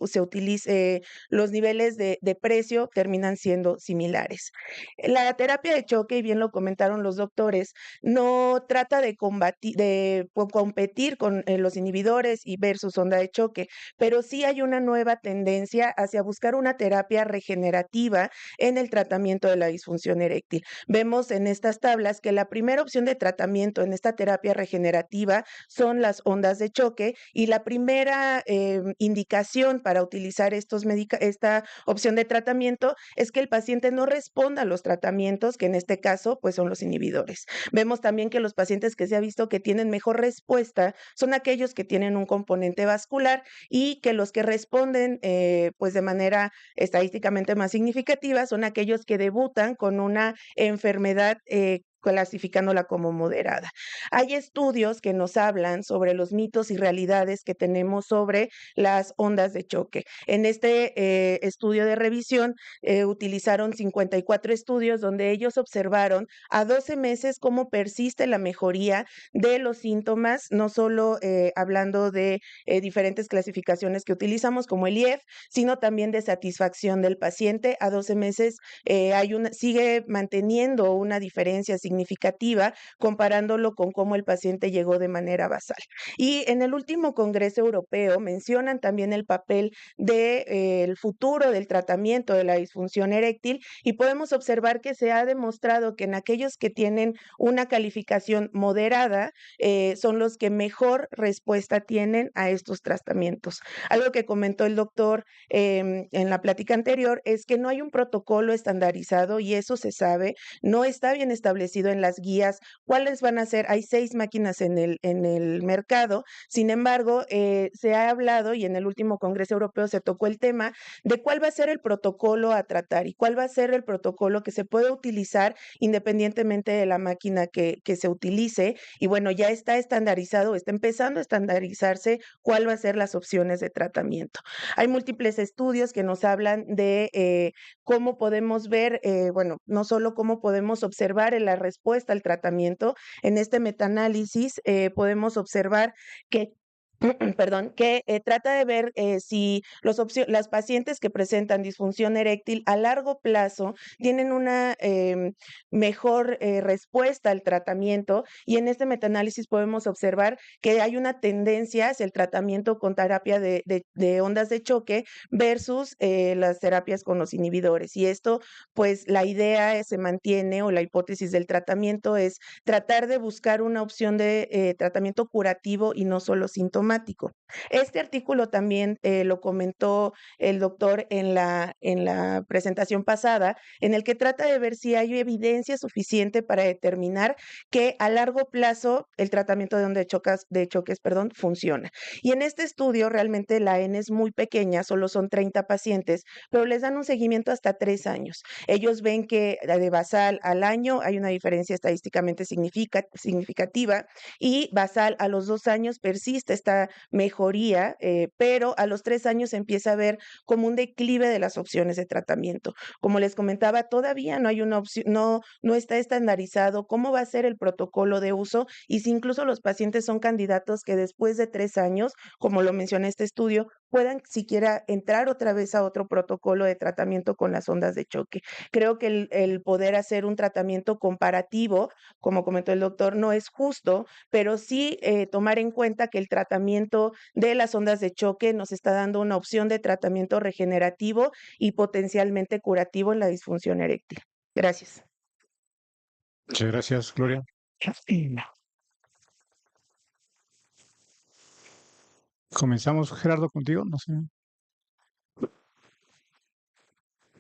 los niveles de precio terminan siendo similares. La terapia de choque, y bien lo comentaron los doctores, no trata de competir con los inhibidores y versus onda de choque, pero sí hay una nueva tendencia hacia buscar una terapia regenerativa en el tratamiento de la disfunción eréctil. Vemos en estas tablas que la primera opción de tratamiento en esta terapia regenerativa son las ondas de choque y la primera indicación para utilizar esta opción de tratamiento es que el paciente no responda a los tratamientos, que en este caso pues son los inhibidores. Vemos también que los pacientes que se ha visto que tienen mejor respuesta son aquellos que tienen un componente vascular y que los que responden pues de manera estadísticamente más significativa son aquellos que debutan con una enfermedad clasificándola como moderada. Hay estudios que nos hablan sobre los mitos y realidades que tenemos sobre las ondas de choque. En este estudio de revisión utilizaron 54 estudios donde ellos observaron a 12 meses cómo persiste la mejoría de los síntomas, no solo hablando de diferentes clasificaciones que utilizamos como el IEF, sino también de satisfacción del paciente. A 12 meses sigue manteniendo una diferencia significativa comparándolo con cómo el paciente llegó de manera basal. Y en el último Congreso Europeo mencionan también el papel del futuro del tratamiento de la disfunción eréctil y podemos observar que se ha demostrado que en aquellos que tienen una calificación moderada son los que mejor respuesta tienen a estos tratamientos. Algo que comentó el doctor en la plática anterior es que no hay un protocolo estandarizado y eso se sabe, no está bien establecido establecido en las guías cuáles van a ser. Hay 6 máquinas en el mercado. Sin embargo, se ha hablado y en el último Congreso Europeo se tocó el tema de cuál va a ser el protocolo a tratar y cuál va a ser el protocolo que se puede utilizar independientemente de la máquina que se utilice. Y bueno, ya está estandarizado, está empezando a estandarizarse cuál va a ser las opciones de tratamiento. Hay múltiples estudios que nos hablan de cómo podemos ver, bueno, no solo cómo podemos observar en la respuesta al tratamiento. En este metaanálisis podemos observar que perdón, que trata de ver si las pacientes que presentan disfunción eréctil a largo plazo tienen una mejor respuesta al tratamiento, y en este metaanálisis podemos observar que hay una tendencia hacia el tratamiento con terapia de ondas de choque versus las terapias con los inhibidores. Y esto, pues la idea se mantiene, o la hipótesis del tratamiento es tratar de buscar una opción de tratamiento curativo y no solo sintomático. Este artículo también lo comentó el doctor en la presentación pasada, en el que trata de ver si hay evidencia suficiente para determinar que a largo plazo el tratamiento de ondas de choques, funciona. Y en este estudio realmente la N es muy pequeña, solo son 30 pacientes, pero les dan un seguimiento hasta 3 años. Ellos ven que de basal al año hay una diferencia estadísticamente significativa, y basal a los 2 años persiste esta mejoría, pero a los 3 años se empieza a ver como un declive de las opciones de tratamiento. Como les comentaba, todavía no hay una opción, no está estandarizado cómo va a ser el protocolo de uso, y si incluso los pacientes son candidatos que después de 3 años, como lo menciona este estudio, puedan siquiera entrar otra vez a otro protocolo de tratamiento con las ondas de choque. Creo que el poder hacer un tratamiento comparativo, como comentó el doctor, no es justo, pero sí tomar en cuenta que el tratamiento de las ondas de choque nos está dando una opción de tratamiento regenerativo y potencialmente curativo en la disfunción eréctil. Gracias. Muchas gracias, Gloria. Comenzamos, Gerardo, contigo. No sé.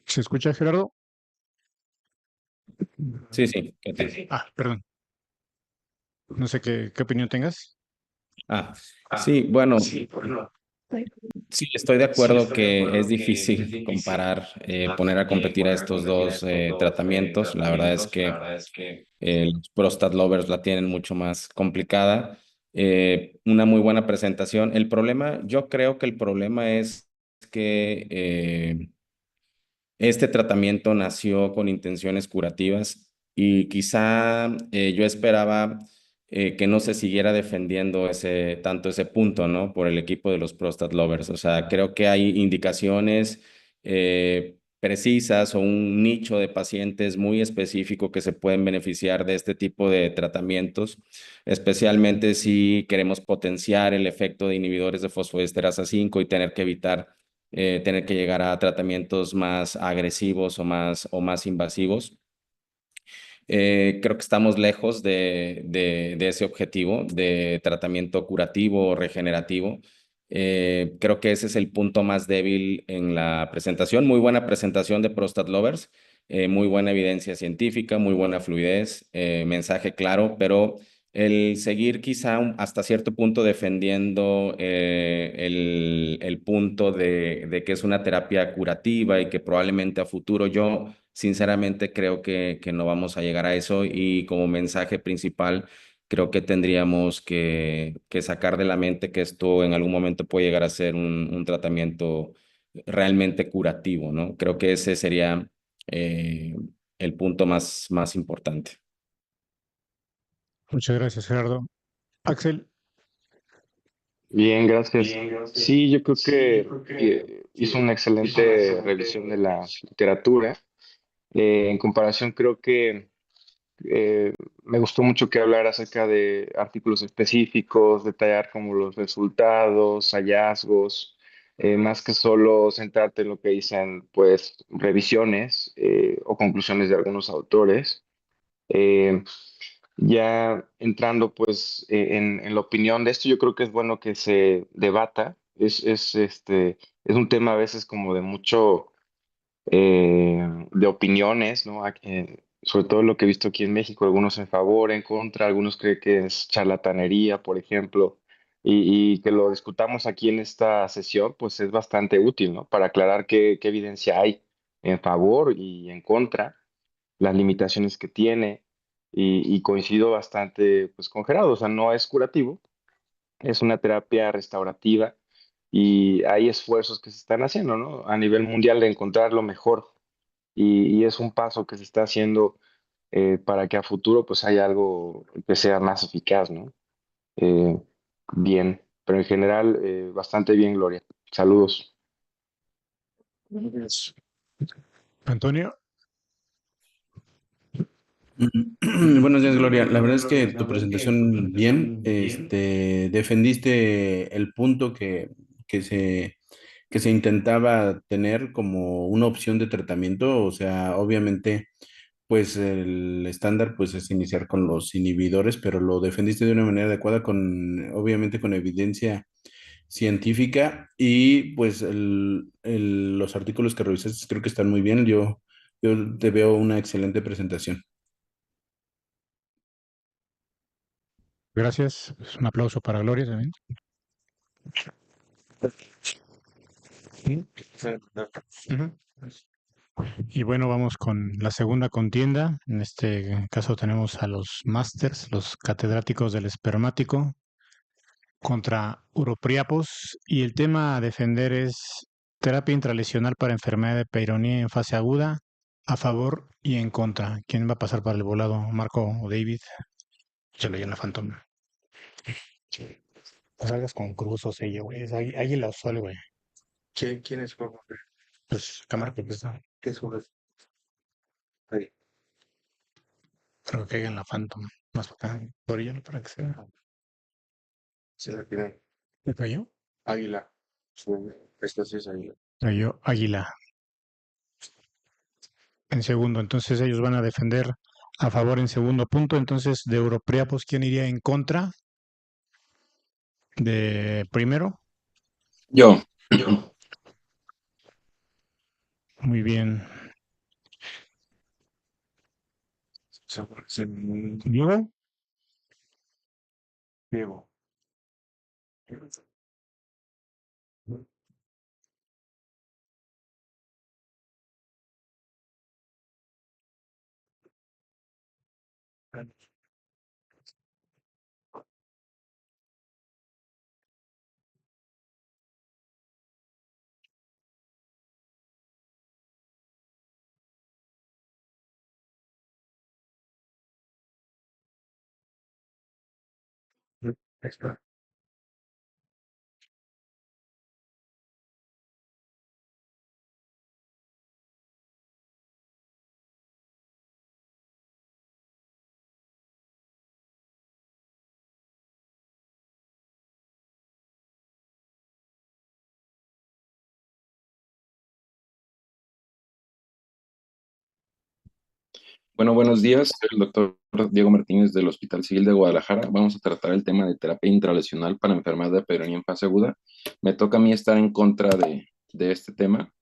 ¿Se escucha, Gerardo? Sí, sí, ¿qué tal? Perdón. No sé qué opinión tengas. Sí, bueno, sí, estoy de acuerdo que es difícil comparar, poner a competir a estos dos tratamientos. La verdad es que los prostate lovers la tienen mucho más complicada. Una muy buena presentación. El problema, yo creo que el problema es que este tratamiento nació con intenciones curativas y quizá yo esperaba que no se siguiera defendiendo tanto ese punto, ¿no? Por el equipo de los prostate lovers. O sea, creo que hay indicaciones precisas o un nicho de pacientes muy específico que se pueden beneficiar de este tipo de tratamientos, especialmente si queremos potenciar el efecto de inhibidores de fosfodiesterasa 5 y tener que evitar tener que llegar a tratamientos más agresivos o más invasivos. Creo que estamos lejos de ese objetivo de tratamiento curativo o regenerativo. Creo que ese es el punto más débil en la presentación. Muy buena presentación de Prostate Lovers, muy buena evidencia científica, muy buena fluidez, mensaje claro, pero el seguir quizá hasta cierto punto defendiendo el punto de que es una terapia curativa y que probablemente a futuro yo sinceramente creo que no vamos a llegar a eso, y como mensaje principal creo que tendríamos que sacar de la mente que esto en algún momento puede llegar a ser un tratamiento realmente curativo, ¿no? Creo que ese sería el punto más importante. Muchas gracias, Gerardo. Axel. Bien, gracias. Sí, yo creo que hizo una excelente revisión de la literatura. En comparación, creo que me gustó mucho que hablara acerca de artículos específicos, detallar como los resultados, hallazgos, más que solo centrarte en lo que dicen, pues, revisiones o conclusiones de algunos autores. Eh, ya entrando, pues, en la opinión de esto, yo creo que es bueno que se debata. Es un tema a veces como de mucho de opiniones, ¿no? sobre todo lo que he visto aquí en México, algunos en favor, en contra, algunos creen que es charlatanería, por ejemplo, y que lo discutamos aquí en esta sesión, pues es bastante útil, ¿no? Para aclarar qué evidencia hay en favor y en contra, las limitaciones que tiene, y coincido bastante pues, con Gerardo, o sea, no es curativo, es una terapia restaurativa y hay esfuerzos que se están haciendo, ¿no? A nivel mundial de encontrar lo mejor y es un paso que se está haciendo para que a futuro pues haya algo que sea más eficaz, ¿no? Eh, bien, pero en general bastante bien, Gloria. Saludos. Antonio, Buenos días, Gloria. La verdad es que tu presentación bien, defendiste el punto que se, que se intentaba tener como una opción de tratamiento. O sea, obviamente, pues el estándar pues es iniciar con los inhibidores, pero lo defendiste de una manera adecuada con, obviamente, con evidencia científica y pues los artículos que revisaste creo que están muy bien. Yo te veo una excelente presentación. gracias. Pues, un aplauso para Gloria también. Ujú. Y bueno, vamos con la segunda contienda. En este caso tenemos a los másters, los catedráticos del espermático, contra Uropriapos. Y el tema a defender es terapia intralesional para enfermedad de Peyronie en fase aguda, a favor y en contra. ¿Quién va a pasar para el volado? ¿Marco o David? Se lo llena Phantom. No salgas con cruz o sello, güey. Es águila o sol, güey. ¿Quién es? Pues cámara, porque está. ¿Qué es ahí? Pero que caiga en la Phantom. Más para acá. Orillalo para que se vea. Se la tiene. ¿Me cayó? Águila. Sí, esta sí es águila. Cayó águila. En segundo. Entonces ellos van a defender a favor en segundo punto. Entonces, de Europriapos, ¿quién iría en contra de primero? Yo. Muy bien. Diego. Diego. Extra. Bueno, buenos días. Soy el doctor Diego Martínez del Hospital Civil de Guadalajara. Vamos a tratar el tema de terapia intralesional para enfermedad de Peyronie en fase aguda. Me toca a mí estar en contra de este tema.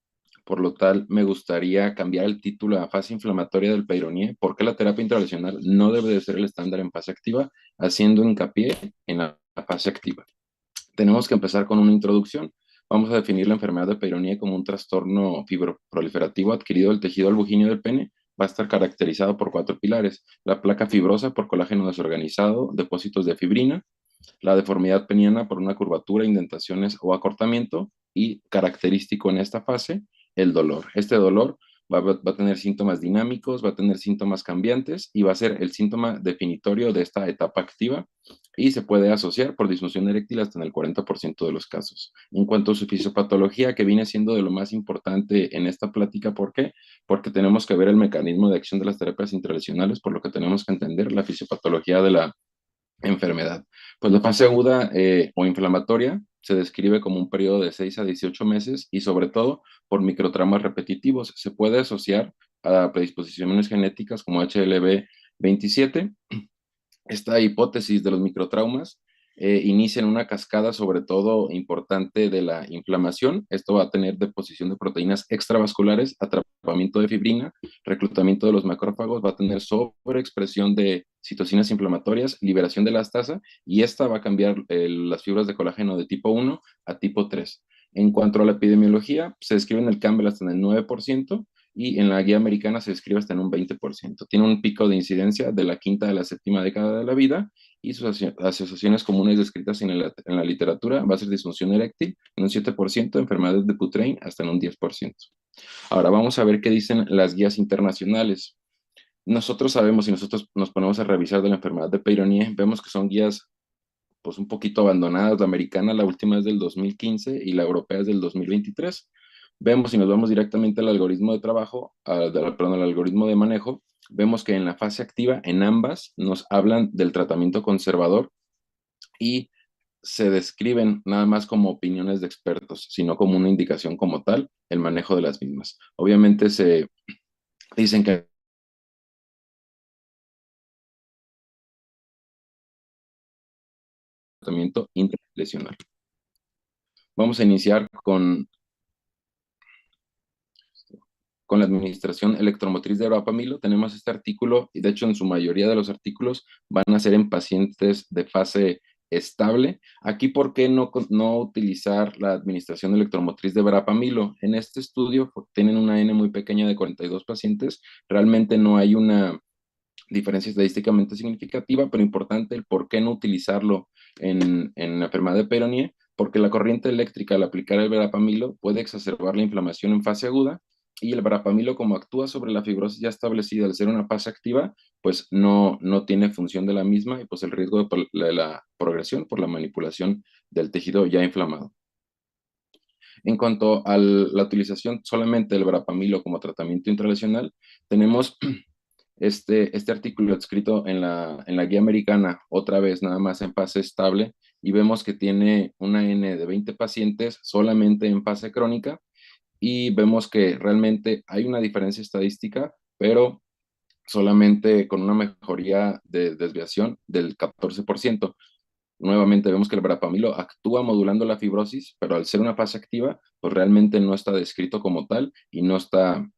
Por lo tal, me gustaría cambiar el título a fase inflamatoria del Peyronie, porque la terapia intralesional no debe de ser el estándar en fase activa, haciendo hincapié en la fase activa. Tenemos que empezar con una introducción. Vamos a definir la enfermedad de Peyronie como un trastorno fibroproliferativo adquirido del tejido albuginio del pene. Va a estar caracterizado por 4 pilares: la placa fibrosa por colágeno desorganizado, depósitos de fibrina, la deformidad peniana por una curvatura, indentaciones o acortamiento, y característico en esta fase, el dolor. Este dolor va a tener síntomas dinámicos, va a tener síntomas cambiantes y va a ser el síntoma definitorio de esta etapa activa, y se puede asociar por disfunción eréctil hasta en el 40% de los casos. En cuanto a su fisiopatología, que viene siendo de lo más importante en esta plática, ¿por qué? Porque tenemos que ver el mecanismo de acción de las terapias intralesionales, por lo que tenemos que entender la fisiopatología de la enfermedad. Pues la fase aguda o inflamatoria se describe como un periodo de 6 a 18 meses y sobre todo por microtraumas repetitivos. Se puede asociar a predisposiciones genéticas como HLB27. Esta hipótesis de los microtraumas inician una cascada sobre todo importante de la inflamación. Esto va a tener deposición de proteínas extravasculares, atrapamiento de fibrina, reclutamiento de los macrófagos, va a tener sobreexpresión de citocinas inflamatorias, liberación de elastasa, y esta va a cambiar las fibras de colágeno de tipo 1 a tipo 3. En cuanto a la epidemiología, se describe en el Campbell hasta en el 9%, y en la guía americana se describe hasta en un 20%. Tiene un pico de incidencia de la quinta a la séptima década de la vida, y sus asociaciones comunes descritas en la literatura va a ser disfunción eréctil en un 7%, enfermedades de Putrain hasta en un 10%. Ahora vamos a ver qué dicen las guías internacionales. Nosotros sabemos, y nosotros nos ponemos a revisar de la enfermedad de Peyronie, vemos que son guías pues un poquito abandonadas. La americana, la última es del 2015 y la europea es del 2023. Vemos, si nos vamos directamente al algoritmo de trabajo, perdón, al algoritmo de manejo, vemos que en la fase activa, en ambas, nos hablan del tratamiento conservador y se describen nada más como opiniones de expertos, sino como una indicación como tal, el manejo de las mismas. Obviamente se dicen que tratamiento interlesional. Vamos a iniciar con la administración electromotriz de verapamilo. Tenemos este artículo, y de hecho en su mayoría de los artículos van a ser en pacientes de fase estable. Aquí, ¿por qué no utilizar la administración electromotriz de verapamilo? En este estudio tienen una N muy pequeña de 42 pacientes. Realmente no hay una diferencia estadísticamente significativa, pero importante el por qué no utilizarlo en la enfermedad de Peyronie, porque la corriente eléctrica al aplicar el verapamilo puede exacerbar la inflamación en fase aguda, y el verapamilo, como actúa sobre la fibrosis ya establecida al ser una fase activa, pues no tiene función de la misma, y pues el riesgo de la progresión por la manipulación del tejido ya inflamado. En cuanto a la utilización solamente del verapamilo como tratamiento intralesional, tenemos este artículo escrito en la guía americana, otra vez nada más en fase estable, y vemos que tiene una N de 20 pacientes solamente en fase crónica, y vemos que realmente hay una diferencia estadística, pero solamente con una mejoría de desviación del 14%. Nuevamente vemos que el verapamilo actúa modulando la fibrosis, pero al ser una fase activa, pues realmente no está descrito como tal y no está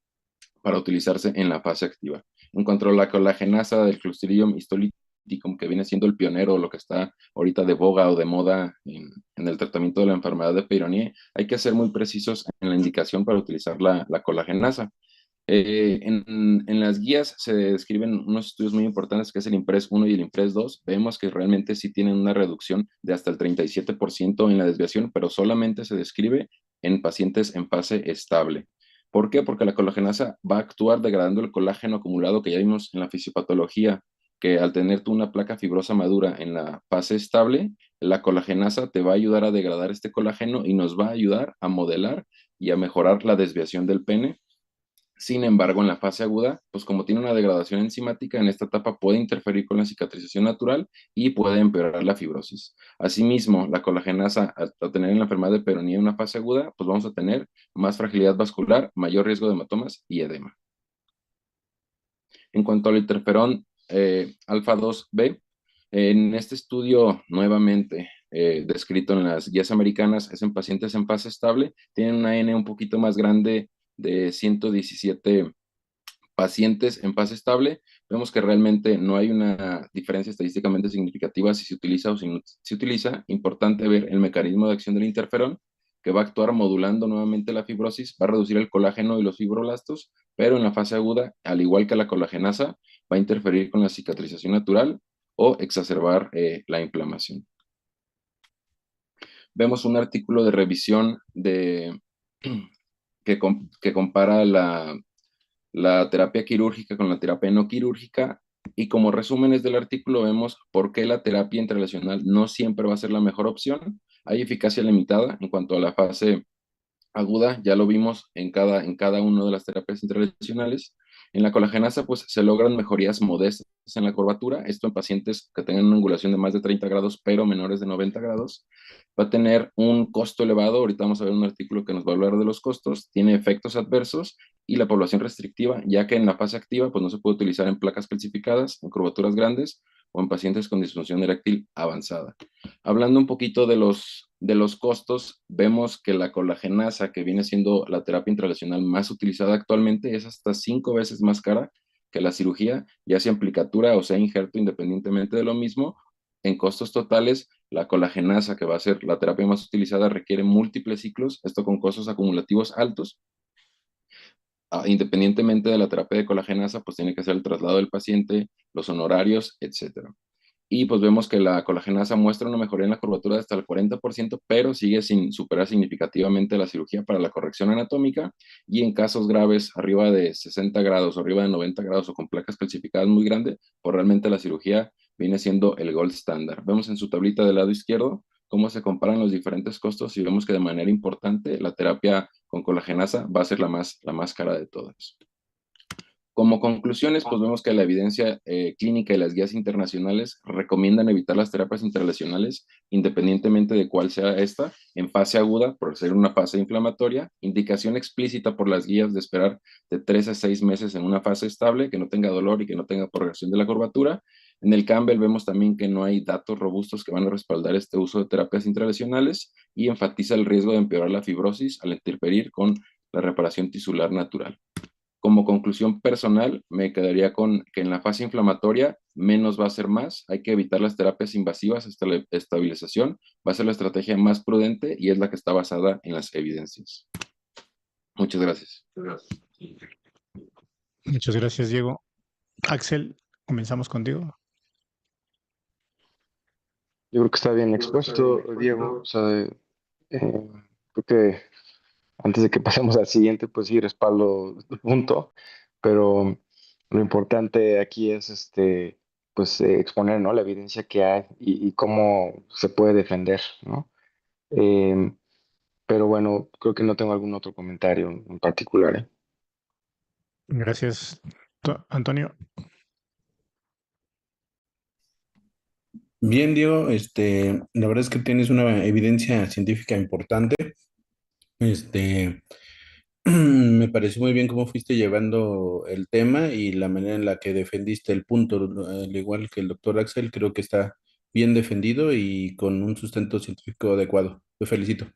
para utilizarse en la fase activa. En cuanto a la colagenasa del Clostridium histolyticum, que viene siendo el pionero, lo que está ahorita de boga o de moda en el tratamiento de la enfermedad de Peyronie, hay que ser muy precisos en la indicación para utilizar la colagenasa. En las guías se describen unos estudios muy importantes, que es el IMPRES 1 y el IMPRES 2. Vemos que realmente sí tienen una reducción de hasta el 37% en la desviación, pero solamente se describe en pacientes en fase estable. ¿Por qué? Porque la colagenasa va a actuar degradando el colágeno acumulado, que ya vimos en la fisiopatología, que al tener tú una placa fibrosa madura en la fase estable, la colagenasa te va a ayudar a degradar este colágeno y nos va a ayudar a modelar y a mejorar la desviación del pene. Sin embargo, en la fase aguda, pues como tiene una degradación enzimática, en esta etapa puede interferir con la cicatrización natural y puede empeorar la fibrosis. Asimismo, la colagenasa, al tener en la enfermedad de Peyronie una fase aguda, pues vamos a tener más fragilidad vascular, mayor riesgo de hematomas y edema. En cuanto al interferón alfa 2B, en este estudio nuevamente descrito en las guías americanas, es en pacientes en fase estable, tienen una N un poquito más grande de 117 pacientes en fase estable. Vemos que realmente no hay una diferencia estadísticamente significativa si se utiliza o si no se utiliza. Importante ver el mecanismo de acción del interferón, que va a actuar modulando nuevamente la fibrosis, va a reducir el colágeno y los fibroblastos, pero en la fase aguda, al igual que la colagenasa, va a interferir con la cicatrización natural o exacerbar la inflamación. Vemos un artículo de revisión que compara la terapia quirúrgica con la terapia no quirúrgica, y como resúmenes del artículo vemos por qué la terapia intralesional no siempre va a ser la mejor opción. Hay eficacia limitada en cuanto a la fase aguda, ya lo vimos en cada una de las terapias intralesionales. En la colagenasa, pues se logran mejorías modestas en la curvatura, esto en pacientes que tengan una angulación de más de 30 grados, pero menores de 90 grados. Va a tener un costo elevado, ahorita vamos a ver un artículo que nos va a hablar de los costos, tiene efectos adversos y la población restrictiva, ya que en la fase activa, pues no se puede utilizar en placas calcificadas, en curvaturas grandes, o en pacientes con disfunción eréctil avanzada. Hablando un poquito de los costos, vemos que la colagenasa, que viene siendo la terapia intralesional más utilizada actualmente, es hasta 5 veces más cara que la cirugía, ya sea aplicatura o sea injerto, independientemente de lo mismo. En costos totales, la colagenasa, que va a ser la terapia más utilizada, requiere múltiples ciclos, esto con costos acumulativos altos. Independientemente de la terapia de colagenasa, pues tiene que ser el traslado del paciente, los honorarios, etcétera. Y pues vemos que la colagenasa muestra una mejoría en la curvatura de hasta el 40%, pero sigue sin superar significativamente la cirugía para la corrección anatómica, y en casos graves arriba de 60 grados o arriba de 90 grados o con placas calcificadas muy grandes, pues realmente la cirugía viene siendo el gold standard. Vemos en su tablita del lado izquierdo cómo se comparan los diferentes costos y vemos que de manera importante la terapia con colagenasa va a ser la más cara de todas. Como conclusiones, pues vemos que la evidencia clínica y las guías internacionales recomiendan evitar las terapias intralesionales, independientemente de cuál sea esta, en fase aguda, por ser una fase inflamatoria, indicación explícita por las guías de esperar de 3 a 6 meses en una fase estable, que no tenga dolor y que no tenga progresión de la curvatura. En el Campbell vemos también que no hay datos robustos que van a respaldar este uso de terapias intralesionales y enfatiza el riesgo de empeorar la fibrosis al interferir con la reparación tisular natural. Como conclusión personal, me quedaría con que en la fase inflamatoria menos va a ser más. Hay que evitar las terapias invasivas hasta la estabilización. Va a ser la estrategia más prudente y es la que está basada en las evidencias. Muchas gracias. Muchas gracias, Diego. Axel, comenzamos contigo. Yo creo que está bien expuesto, Diego. O sea, creo que antes de que pasemos al siguiente, pues sí, respaldo tu punto, pero lo importante aquí es pues exponer, ¿no? La evidencia que hay y cómo se puede defender, ¿no? Em, pero bueno, creo que no tengo algún otro comentario en particular, ¿eh? Gracias, Antonio. Bien, Diego, la verdad es que tienes una evidencia científica importante. Me pareció muy bien cómo fuiste llevando el tema y la manera en la que defendiste el punto, al igual que el doctor Axel, creo que está bien defendido y con un sustento científico adecuado. Te felicito.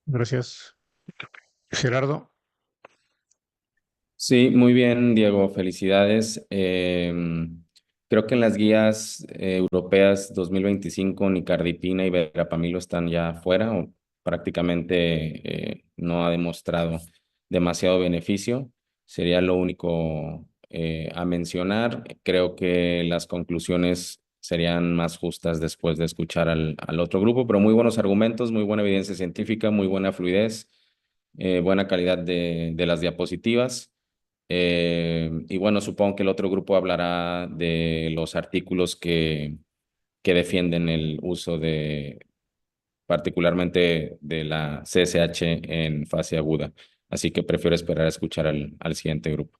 Gracias. Gerardo. Sí, muy bien, Diego, felicidades. Creo que en las guías europeas 2025 nicardipina y verapamilo están ya fuera o prácticamente no ha demostrado demasiado beneficio. Sería lo único a mencionar. Creo que las conclusiones serían más justas después de escuchar al otro grupo, pero muy buenos argumentos, muy buena evidencia científica, muy buena fluidez, buena calidad de las diapositivas. Y bueno, supongo que el otro grupo hablará de los artículos que defienden el uso particularmente de la CSH en fase aguda. Así que prefiero esperar a escuchar al siguiente grupo.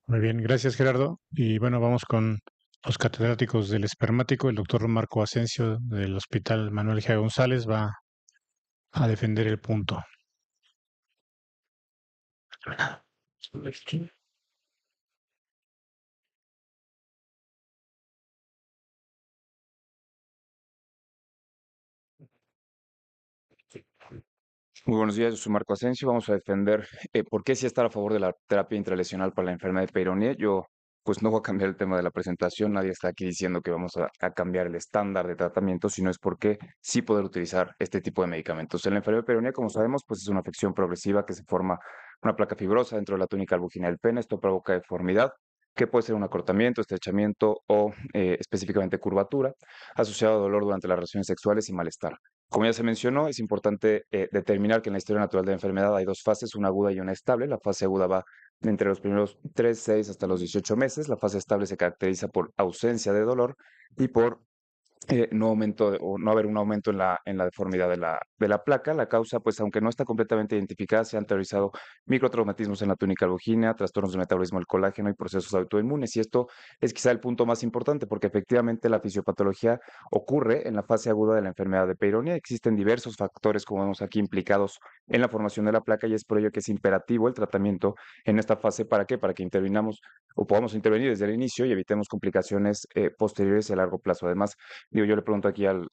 Muy bien, gracias, Gerardo. Y bueno, vamos con los catedráticos del espermático. El doctor Marco Asensio del Hospital Manuel G. González va a defender el punto. Muy buenos días, yo soy Marco Asensio. Vamos a defender por qué sí estar a favor de la terapia intralesional para la enfermedad de Peyronie. Yo, pues no voy a cambiar el tema de la presentación. Nadie está aquí diciendo que vamos a cambiar el estándar de tratamiento, sino es porque sí poder utilizar este tipo de medicamentos. En la enfermedad de Peyronie, como sabemos, pues es una afección progresiva que se forma una placa fibrosa dentro de la túnica albuginea del pene. Esto provoca deformidad, que puede ser un acortamiento, estrechamiento o específicamente curvatura, asociado a dolor durante las relaciones sexuales y malestar. Como ya se mencionó, es importante determinar que en la historia natural de la enfermedad hay dos fases, una aguda y una estable. La fase aguda va entre los primeros 3, 6 hasta los 18 meses. La fase estable se caracteriza por ausencia de dolor y por no haber un aumento en la deformidad de la placa. La causa, pues aunque no está completamente identificada, se han teorizado microtraumatismos en la túnica albuginea, trastornos del metabolismo del colágeno y procesos autoinmunes. Y esto es quizá el punto más importante porque efectivamente la fisiopatología ocurre en la fase aguda de la enfermedad de Peyronie. Existen diversos factores, como vemos aquí, implicados en la formación de la placa y es por ello que es imperativo el tratamiento en esta fase. ¿Para qué? Para que intervinamos o podamos intervenir desde el inicio y evitemos complicaciones posteriores y a largo plazo. Además, digo, yo le pregunto aquí al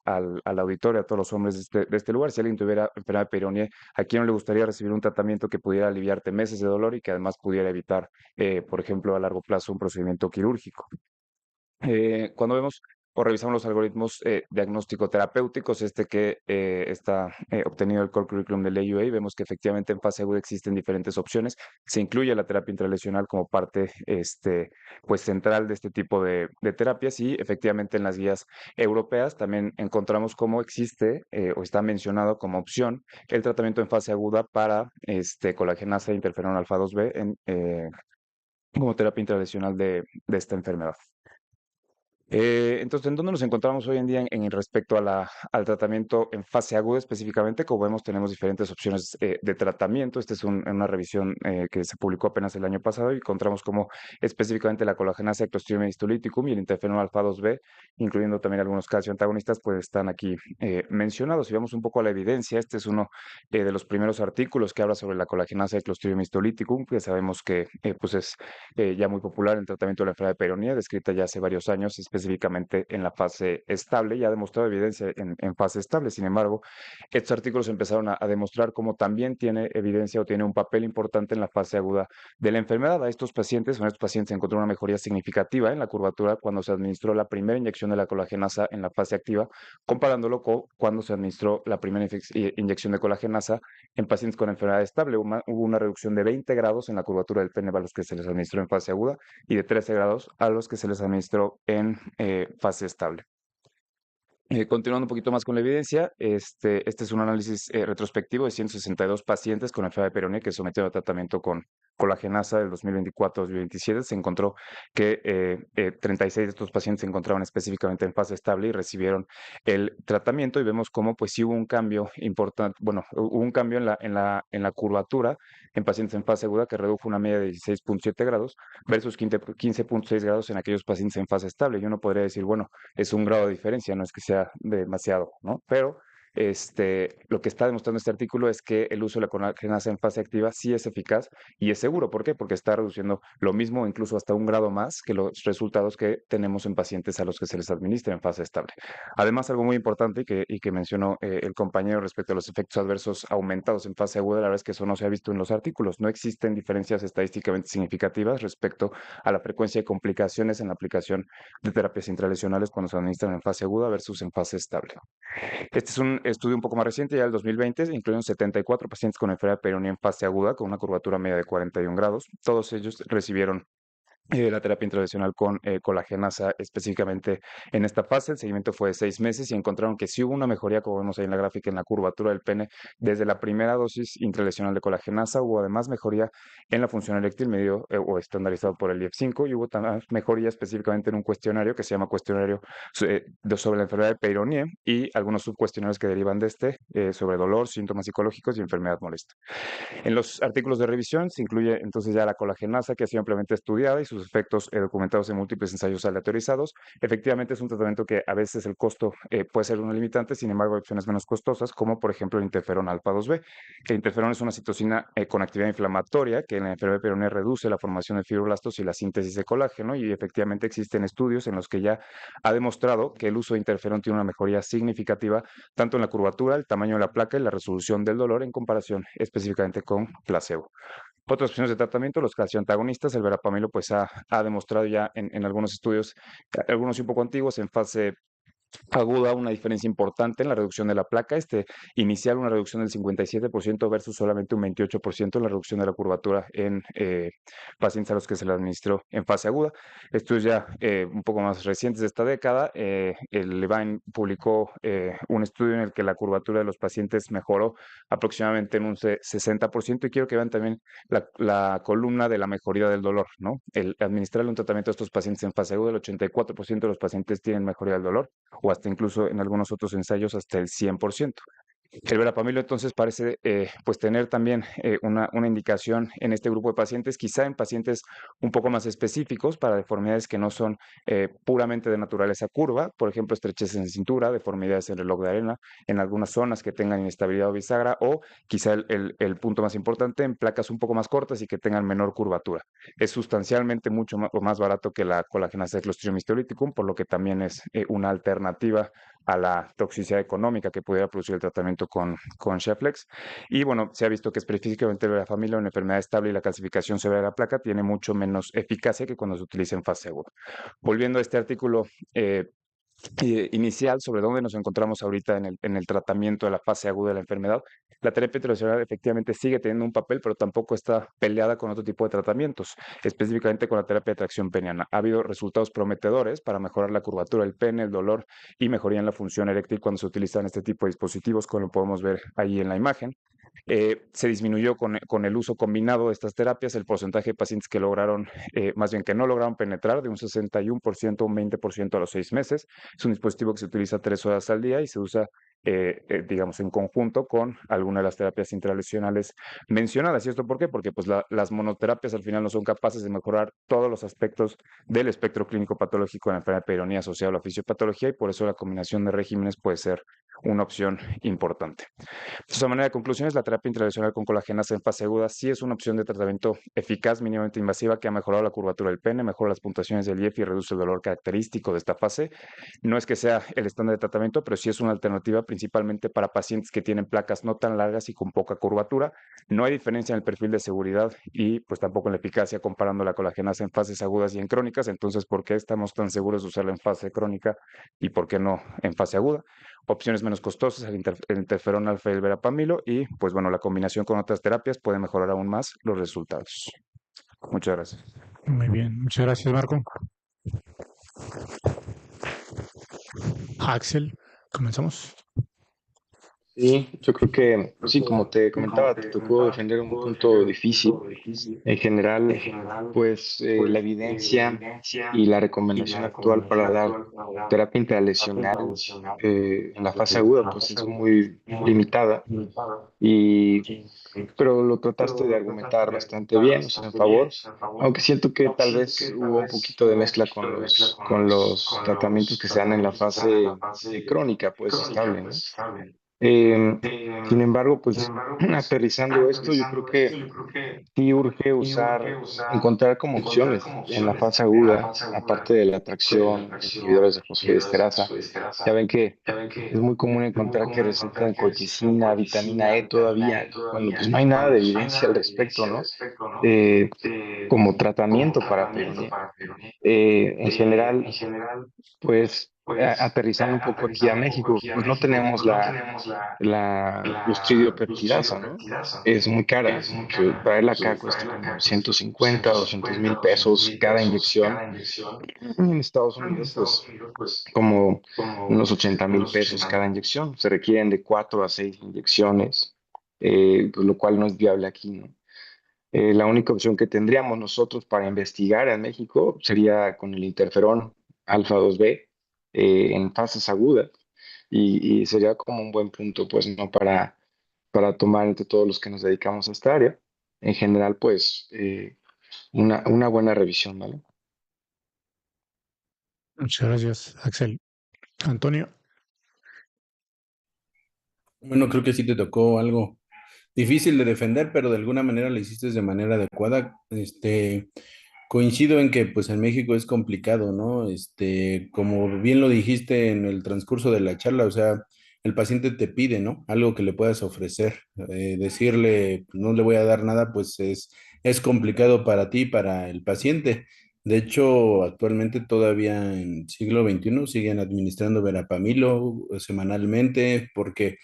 auditorio, a todos los hombres de este lugar, si alguien tuviera enfermedad de Peyronie, ¿a quién no le gustaría recibir un tratamiento que pudiera aliviarte meses de dolor y que además pudiera evitar, por ejemplo, a largo plazo un procedimiento quirúrgico? Cuando vemos o revisamos los algoritmos diagnóstico-terapéuticos, que está obtenido el Core Curriculum del AUA, vemos que efectivamente en fase aguda existen diferentes opciones. Se incluye la terapia intralesional como parte pues central de este tipo de terapias y efectivamente en las guías europeas también encontramos cómo existe o está mencionado como opción el tratamiento en fase aguda para colagenasa e interferón alfa 2B como terapia intralesional de esta enfermedad. Entonces, ¿en dónde nos encontramos hoy en día en respecto al tratamiento en fase aguda específicamente? Como vemos, tenemos diferentes opciones de tratamiento. Esta es una revisión que se publicó apenas el año pasado y encontramos como específicamente la colagenasa Clostridium histolyticum y el interferón alfa 2B, incluyendo también algunos calcio antagonistas, pues están aquí mencionados. Si vemos un poco la evidencia, este es uno de los primeros artículos que habla sobre la colagenasa Clostridium histolyticum, que sabemos que pues es ya muy popular en el tratamiento de la enfermedad de Peyronie, descrita ya hace varios años, específicamente en la fase estable, y ha demostrado evidencia en fase estable. Sin embargo, estos artículos empezaron a demostrar cómo también tiene evidencia o tiene un papel importante en la fase aguda de la enfermedad. A estos pacientes se encontró una mejoría significativa en la curvatura cuando se administró la primera inyección de la colagenasa en la fase activa, comparándolo con cuando se administró la primera inyección de colagenasa en pacientes con enfermedad estable. Hubo una reducción de 20 grados en la curvatura del pene a los que se les administró en fase aguda y de 13 grados a los que se les administró en fase estable. Continuando un poquito más con la evidencia, este es un análisis retrospectivo de 162 pacientes con enfermedad de Peyronie que sometieron a tratamiento con colagenasa del 2024-2027. Se encontró que 36 de estos pacientes se encontraban específicamente en fase estable y recibieron el tratamiento y vemos cómo pues sí hubo un cambio importante, bueno, hubo un cambio en la curvatura en pacientes en fase aguda que redujo una media de 16.7 grados versus 15.6 grados en aquellos pacientes en fase estable. Y uno podría decir, bueno, es un grado de diferencia, no es que sea demasiado, ¿no? Pero lo que está demostrando este artículo es que el uso de la colagenasa en fase activa sí es eficaz y es seguro. ¿Por qué? Porque está reduciendo lo mismo, incluso hasta un grado más que los resultados que tenemos en pacientes a los que se les administra en fase estable. Además, algo muy importante y que mencionó el compañero respecto a los efectos adversos aumentados en fase aguda, la verdad es que eso no se ha visto en los artículos. No existen diferencias estadísticamente significativas respecto a la frecuencia de complicaciones en la aplicación de terapias intralesionales cuando se administran en fase aguda versus en fase estable. Este es un estudio un poco más reciente, ya del 2020, incluyeron 74 pacientes con enfermedad de Peyronie en fase aguda con una curvatura media de 41 grados. Todos ellos recibieron la terapia intralesional con colagenasa específicamente en esta fase. El seguimiento fue de 6 meses y encontraron que sí hubo una mejoría, como vemos ahí en la gráfica, en la curvatura del pene desde la primera dosis intralesional de colagenasa. Hubo además mejoría en la función eréctil medido o estandarizado por el IF5 y hubo también mejoría específicamente en un cuestionario que se llama cuestionario sobre la enfermedad de Peyronie y algunos subcuestionarios que derivan de sobre dolor, síntomas psicológicos y enfermedad molesta. En los artículos de revisión se incluye entonces ya la colagenasa que ha sido ampliamente estudiada y sus efectos documentados en múltiples ensayos aleatorizados. Efectivamente es un tratamiento que a veces el costo puede ser una limitante, sin embargo hay opciones menos costosas como por ejemplo el interferón alfa 2B. El interferón es una citocina con actividad inflamatoria que en la enfermedad de Peyronie reduce la formación de fibroblastos y la síntesis de colágeno y efectivamente existen estudios en los que ya ha demostrado que el uso de interferón tiene una mejoría significativa tanto en la curvatura, el tamaño de la placa y la resolución del dolor en comparación específicamente con placebo. Otras opciones de tratamiento, los calcioantagonistas, el verapamilo, pues ha demostrado ya en algunos estudios, algunos un poco antiguos, en fase aguda, una diferencia importante en la reducción de la placa, inicial una reducción del 57% versus solamente un 28% en la reducción de la curvatura en pacientes a los que se le administró en fase aguda. Estudios ya un poco más recientes de esta década, el Levine publicó un estudio en el que la curvatura de los pacientes mejoró aproximadamente en un 60% y quiero que vean también la columna de la mejoría del dolor, ¿no? El administrarle un tratamiento a estos pacientes en fase aguda, el 84% de los pacientes tienen mejoría del dolor. o hasta incluso en algunos otros ensayos hasta el 100%. El verapamilo entonces parece pues tener también una indicación en este grupo de pacientes, quizá en pacientes un poco más específicos para deformidades que no son puramente de naturaleza curva, por ejemplo, estrechez en cintura, deformidades en reloj de arena, en algunas zonas que tengan inestabilidad o bisagra, o quizá el punto más importante, en placas un poco más cortas y que tengan menor curvatura. Es sustancialmente mucho más barato que la colagenasa de Clostridium histolyticum, por lo que también es una alternativa a la toxicidad económica que pudiera producir el tratamiento con Sheflex. Y bueno, se ha visto que específicamente la familia, una enfermedad estable y la calcificación severa de la placa tiene mucho menos eficacia que cuando se utiliza en fase aguda. Volviendo a este artículo inicial sobre dónde nos encontramos ahorita en el tratamiento de la fase aguda de la enfermedad, la terapia tradicional efectivamente sigue teniendo un papel, pero tampoco está peleada con otro tipo de tratamientos, específicamente con la terapia de tracción peniana. Ha habido resultados prometedores para mejorar la curvatura del pene, el dolor y mejoría en la función eréctil cuando se utilizan este tipo de dispositivos, como lo podemos ver ahí en la imagen. Se disminuyó con el uso combinado de estas terapias el porcentaje de pacientes que lograron, más bien que no lograron penetrar, de un 61% a un 20% a los 6 meses. Es un dispositivo que se utiliza 3 horas al día y se usa, digamos, en conjunto con alguna de las terapias intralesionales mencionadas. ¿Y esto por qué? Porque pues, las monoterapias al final no son capaces de mejorar todos los aspectos del espectro clínico patológico de la enfermedad de peyronie asociada a la fisiopatología, y por eso la combinación de regímenes puede ser una opción importante. De manera de conclusiones, la terapia intralesional con colagenasa en fase aguda sí es una opción de tratamiento eficaz, mínimamente invasiva, que ha mejorado la curvatura del pene, mejora las puntuaciones del IEF y reduce el dolor característico de esta fase. No es que sea el estándar de tratamiento, pero sí es una alternativa principalmente para pacientes que tienen placas no tan largas y con poca curvatura. No hay diferencia en el perfil de seguridad y pues tampoco en la eficacia comparando la colagenasa en fases agudas y en crónicas. Entonces, ¿por qué estamos tan seguros de usarla en fase crónica y por qué no en fase aguda? Opciones menos costosas, el interferón alfa y el verapamilo, y pues bueno, la combinación con otras terapias puede mejorar aún más los resultados. Muchas gracias. Muy bien, muchas gracias, Marco. Axel, comenzamos. Sí, yo creo que sí, como te comentaba, te tocó defender un punto difícil. En general, pues la evidencia y la recomendación actual para dar terapia intralesional en la fase aguda, pues es muy limitada. Pero lo trataste de argumentar bastante bien, o sea, en favor, aunque siento que tal vez hubo un poquito de mezcla con los tratamientos que se dan en la fase crónica, pues estable, ¿no? Eh, Sin embargo, pues aterrizando esto, yo creo que sí urge encontrar como opciones en la fase aguda, aparte de la atracción, inhibidores de fosfodiesterasa. Ya ven que es muy común encontrar que recetan colchicina, vitamina E todavía, cuando pues no hay nada de evidencia al respecto, ¿no? Eh, Como tratamiento para peronea. En general, pues aterrizando un poco aquí a México, pues no tenemos la clostridiopertidasa, ¿no? Es muy cara. Traerla acá cuesta como 150, 200,000 pesos cada inyección. En Estados Unidos, pues como unos 80,000 pesos cada inyección. Se requieren de 4 a 6 inyecciones, pues, lo cual no es viable aquí, ¿no? La única opción que tendríamos nosotros para investigar en México sería con el interferón alfa 2B en fases agudas y sería como un buen punto, pues, ¿no? Para tomar entre todos los que nos dedicamos a esta área. En general, pues, una buena revisión, ¿vale? Muchas gracias, Axel. Antonio. Bueno, creo que sí te tocó algo difícil de defender, pero de alguna manera lo hiciste de manera adecuada. Coincido en que pues en México es complicado, ¿no? Como bien lo dijiste en el transcurso de la charla, o sea, el paciente te pide, ¿no? Algo que le puedas ofrecer. Decirle, no le voy a dar nada, pues es complicado para ti, para el paciente. De hecho, actualmente todavía en siglo XXI siguen administrando verapamilo semanalmente porque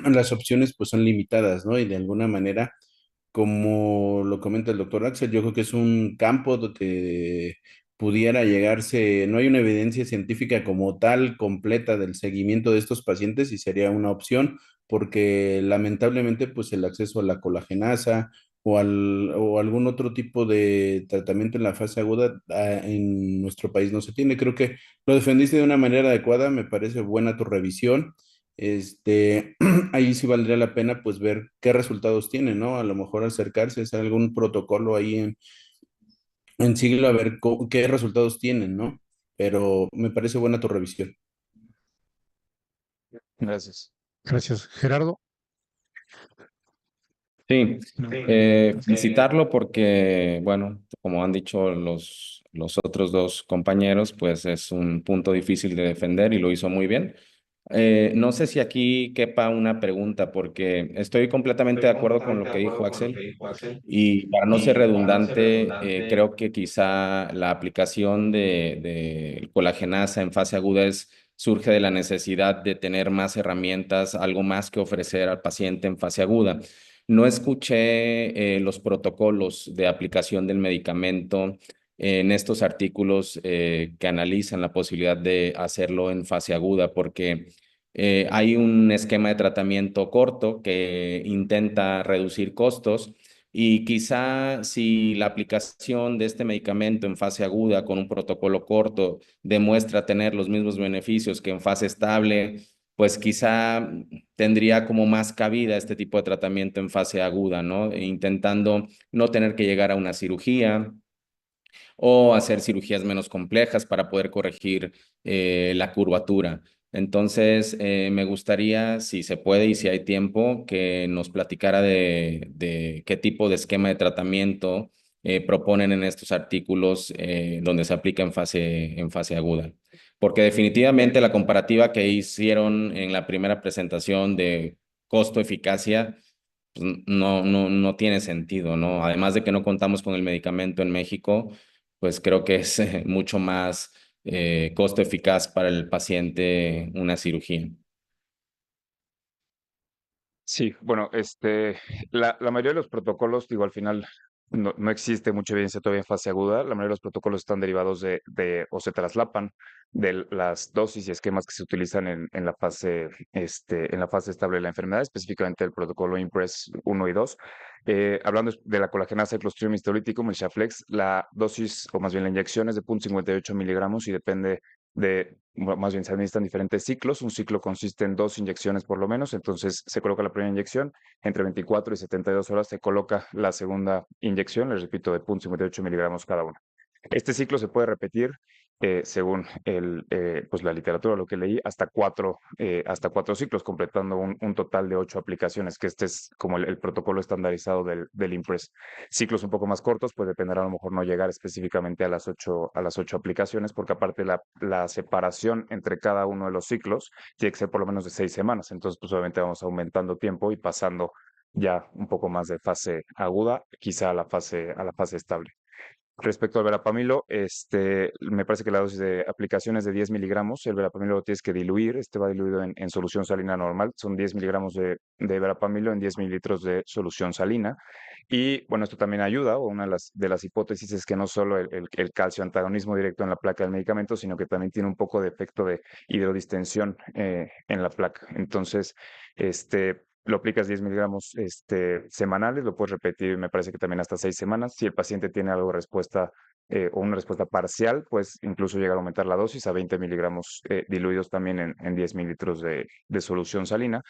las opciones pues son limitadas, ¿no? Y de alguna manera, como lo comenta el doctor Axel, yo creo que es un campo donde pudiera llegarse, no hay una evidencia científica como tal completa del seguimiento de estos pacientes y sería una opción porque lamentablemente pues el acceso a la colagenasa o algún otro tipo de tratamiento en la fase aguda en nuestro país no se tiene. Creo que lo defendiste de una manera adecuada, me parece buena tu revisión. Ahí sí valdría la pena pues ver qué resultados tiene, ¿no? A lo mejor acercarse a hacer algún protocolo ahí en siglo a ver qué resultados tienen, ¿no? Pero me parece buena tu revisión. Gracias. Gracias. Gerardo. Sí, felicitarlo porque, bueno, como han dicho los otros dos compañeros, pues es un punto difícil de defender y lo hizo muy bien. No sé si aquí quepa una pregunta, porque estoy completamente de acuerdo con lo que dijo Axel y para no ser redundante, creo que quizá la aplicación de colagenasa en fase aguda surge de la necesidad de tener más herramientas, algo más que ofrecer al paciente en fase aguda. No escuché los protocolos de aplicación del medicamento en estos artículos que analizan la posibilidad de hacerlo en fase aguda, porque hay un esquema de tratamiento corto que intenta reducir costos y quizá si la aplicación de este medicamento en fase aguda con un protocolo corto demuestra tener los mismos beneficios que en fase estable, pues quizá tendría como más cabida este tipo de tratamiento en fase aguda, ¿no? Intentando no tener que llegar a una cirugía o hacer cirugías menos complejas para poder corregir la curvatura. Entonces, me gustaría, si se puede y si hay tiempo, que nos platicara de qué tipo de esquema de tratamiento proponen en estos artículos donde se aplica en fase aguda. Porque definitivamente la comparativa que hicieron en la primera presentación de costo-eficacia pues, no tiene sentido, ¿no? Además de que no contamos con el medicamento en México, pues creo que es mucho más costo eficaz para el paciente una cirugía. Sí, bueno, la mayoría de los protocolos, digo, al final no existe mucha evidencia todavía en fase aguda. La mayoría de los protocolos están derivados o se traslapan de las dosis y esquemas que se utilizan en en la fase estable de la enfermedad, específicamente el protocolo IMPRES 1 y 2. Hablando de la colagenasa y Clostridium histolyticum, el Shaflex, la dosis, o más bien la inyección es de 0.58 miligramos y depende más bien se administran diferentes ciclos. Un ciclo consiste en 2 inyecciones por lo menos, entonces se coloca la primera inyección, entre 24 y 72 horas se coloca la segunda inyección, les repito, de 0.58 miligramos cada una. Este ciclo se puede repetir según pues la literatura, lo que leí, hasta cuatro ciclos, completando un total de 8 aplicaciones, que este es como el protocolo estandarizado del IMPRES. Ciclos un poco más cortos, pues dependerá a lo mejor no llegar específicamente a las 8 aplicaciones, porque aparte la separación entre cada uno de los ciclos tiene que ser por lo menos de 6 semanas. Entonces, pues obviamente vamos aumentando tiempo y pasando ya un poco más de fase aguda, quizá a la fase estable. Respecto al verapamilo, me parece que la dosis de aplicación es de 10 miligramos. El verapamilo lo tienes que diluir. Va diluido en solución salina normal. Son 10 miligramos de verapamilo en 10 mililitros de solución salina. Y bueno, esto también ayuda, o una de las hipótesis es que no solo el calcio antagonismo directo en la placa del medicamento, sino que también tiene un poco de efecto de hidrodistensión en la placa. Entonces, lo aplicas 10 miligramos semanales, lo puedes repetir, me parece que también hasta 6 semanas. Si el paciente tiene algo de respuesta o una respuesta parcial, pues incluso llegar a aumentar la dosis a 20 miligramos diluidos también en 10 mililitros de solución salina.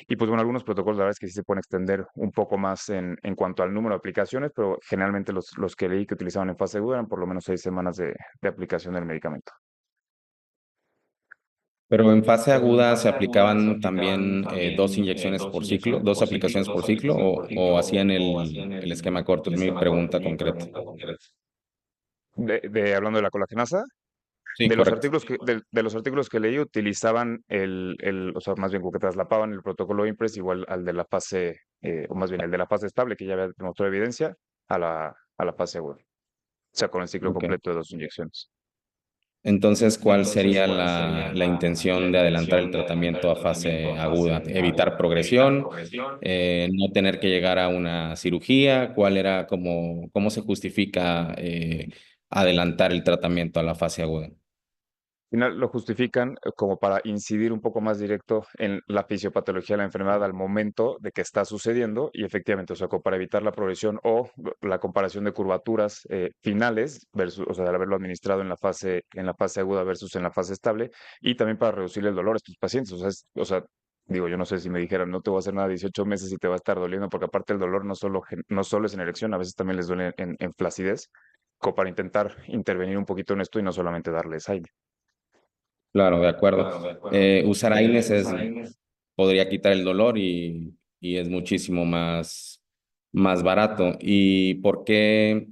Y pues bueno, algunos protocolos la verdad es que sí se pueden extender un poco más en cuanto al número de aplicaciones, pero generalmente los que leí que utilizaban en fase aguda eran por lo menos 6 semanas de aplicación del medicamento. Pero en fase aguda se aplicaban también 2 inyecciones por ciclo, 2 aplicaciones por ciclo, o hacían el esquema corto, es mi pregunta concreta. Hablando de la colagenasa, Sí, correcto. de los artículos que leí utilizaban o sea, más bien como que traslapaban el protocolo IMPRES igual al de la fase, o más bien el de la fase estable, que ya había demostrado evidencia, a la fase aguda. O sea, con el ciclo Ok. completo de 2 inyecciones. Entonces, ¿cuál sería la intención de adelantar el tratamiento a fase aguda? ¿Evitar progresión? ¿No tener que llegar a una cirugía? ¿Cómo se justifica adelantar el tratamiento a la fase aguda? final lo justifican como para incidir un poco más directo en la fisiopatología de la enfermedad al momento de que está sucediendo y efectivamente, o sea, como para evitar la progresión o la comparación de curvaturas finales versus, o sea, al haberlo administrado en la fase aguda versus en la fase estable y también para reducir el dolor a estos pacientes. O sea, o sea, digo, yo no sé si me dijeran, no te voy a hacer nada 18 meses y te va a estar doliendo, porque aparte el dolor no solo es en erección, a veces también les duele en flacidez, como para intentar intervenir un poquito en esto y no solamente darles aire. Claro, de acuerdo. Usar AINES podría quitar el dolor y es muchísimo más barato. ¿Y por qué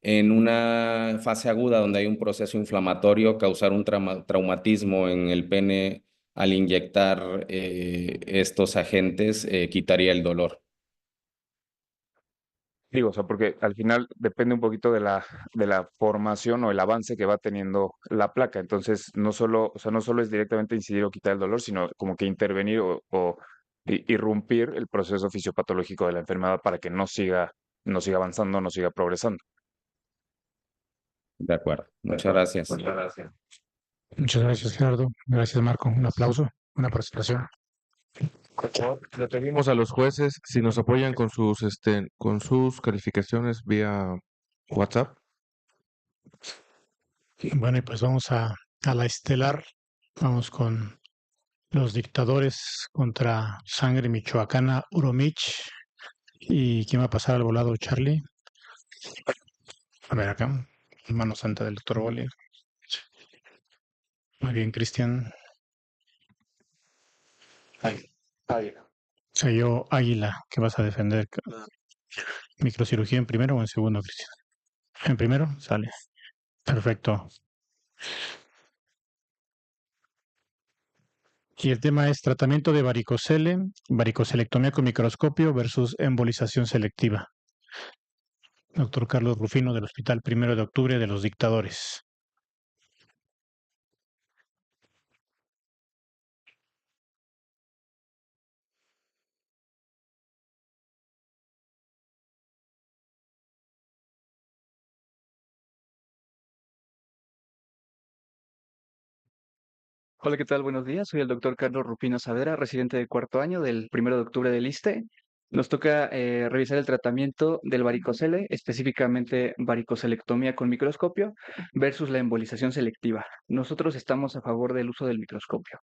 en una fase aguda donde hay un proceso inflamatorio causar un traumatismo en el pene al inyectar estos agentes quitaría el dolor? Digo, o sea, porque al final depende un poquito de la formación o el avance que va teniendo la placa. Entonces, no solo, o sea, no solo es directamente incidir o quitar el dolor, sino como que intervenir o irrumpir el proceso fisiopatológico de la enfermedad para que no siga avanzando, no siga progresando. De acuerdo. Muchas gracias. Muchas gracias, Gerardo. Gracias, Marco. Un aplauso, una presentación. Por favor, le pedimos a los jueces si nos apoyan con sus calificaciones vía WhatsApp. Bueno, y pues vamos a la estelar. Vamos con los dictadores contra Sangre Michoacana, Uromich. ¿Y quién va a pasar al volado, Charlie? A ver acá, mano santa del doctor Boli. Muy bien, Cristian. Soy yo, Águila, que vas a defender. ¿Microcirugía en primero o en segundo, Cristian? En primero, sale. Perfecto. Y el tema es tratamiento de varicocele, varicocelectomía con microscopio versus embolización selectiva. Doctor Carlos Rufino del Hospital 1 de Octubre de los Dictadores. Hola, ¿qué tal? Buenos días. Soy el doctor Carlos Rufino Saavedra, residente de cuarto año del 1 de Octubre del ISSSTE. Nos toca revisar el tratamiento del varicocele, específicamente varicocelectomía con microscopio versus la embolización selectiva. Nosotros estamos a favor del uso del microscopio.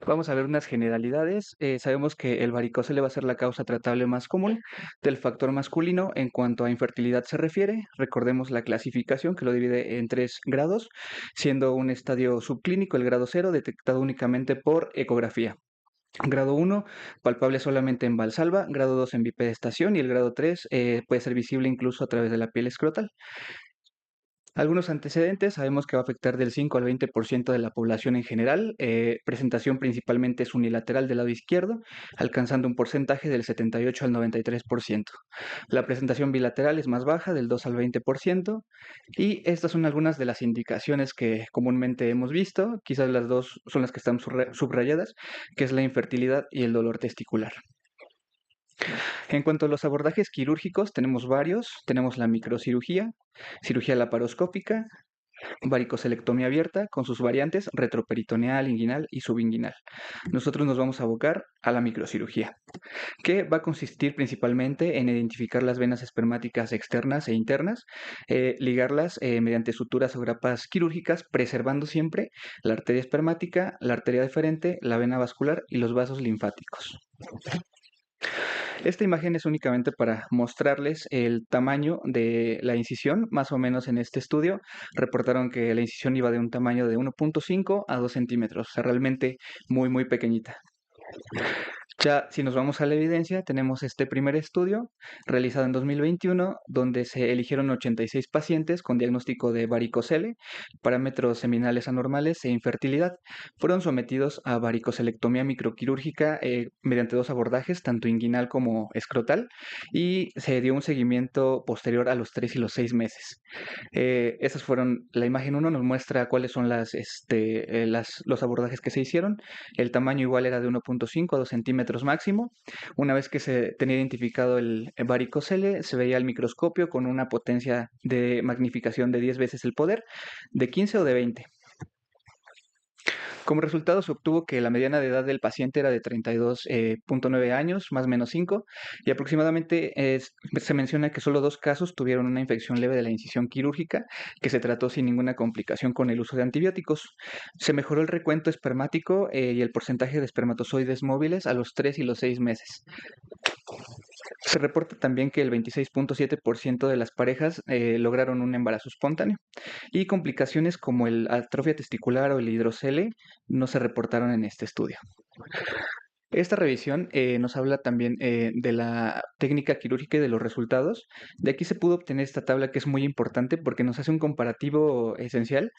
Vamos a ver unas generalidades. Sabemos que el varicocele va a ser la causa tratable más común del factor masculino en cuanto a infertilidad se refiere. Recordemos la clasificación que lo divide en 3 grados, siendo un estadio subclínico, el grado 0, detectado únicamente por ecografía. Grado 1, palpable solamente en valsalva, grado 2 en bipedestación y el grado 3 puede ser visible incluso a través de la piel escrotal. Algunos antecedentes, sabemos que va a afectar del 5 al 20% de la población en general. Presentación principalmente es unilateral del lado izquierdo, alcanzando un porcentaje del 78 al 93%. La presentación bilateral es más baja, del 2 al 20%. Y estas son algunas de las indicaciones que comúnmente hemos visto. Quizás las dos son las que están subrayadas, que es la infertilidad y el dolor testicular. En cuanto a los abordajes quirúrgicos, tenemos varios. Tenemos la microcirugía, cirugía laparoscópica, varicocelectomía abierta con sus variantes retroperitoneal, inguinal y subinguinal. Nosotros nos vamos a abocar a la microcirugía, que va a consistir principalmente en identificar las venas espermáticas externas e internas, ligarlas mediante suturas o grapas quirúrgicas, preservando siempre la arteria espermática, la arteria deferente, la vena vascular y los vasos linfáticos. Esta imagen es únicamente para mostrarles el tamaño de la incisión. Más o menos en este estudio reportaron que la incisión iba de un tamaño de 1.5 a 2 centímetros, o sea, realmente muy pequeñita. Ya si nos vamos a la evidencia, tenemos este primer estudio realizado en 2021, donde se eligieron 86 pacientes con diagnóstico de varicocele, parámetros seminales anormales e infertilidad. Fueron sometidos a varicocelectomía microquirúrgica mediante 2 abordajes, tanto inguinal como escrotal, y se dio un seguimiento posterior a los 3 y los 6 meses. Esas fueron, la imagen 1 nos muestra cuáles son los abordajes que se hicieron. El tamaño igual era de 1.5 a 2 centímetros máximo. Una vez que se tenía identificado el varicocele, se veía al microscopio con una potencia de magnificación de 10 veces el poder, de 15 o de 20. Como resultado, se obtuvo que la mediana de edad del paciente era de 32.9 años, más o menos 5, y aproximadamente se menciona que solo 2 casos tuvieron una infección leve de la incisión quirúrgica, que se trató sin ninguna complicación con el uso de antibióticos. Se mejoró el recuento espermático y el porcentaje de espermatozoides móviles a los 3 y los 6 meses. Se reporta también que el 26.7% de las parejas lograron un embarazo espontáneo y complicaciones como el atrofia testicular o el hidrocele no se reportaron en este estudio. Esta revisión nos habla también de la técnica quirúrgica y de los resultados. De aquí se pudo obtener esta tabla que es muy importante porque nos hace un comparativo esencial.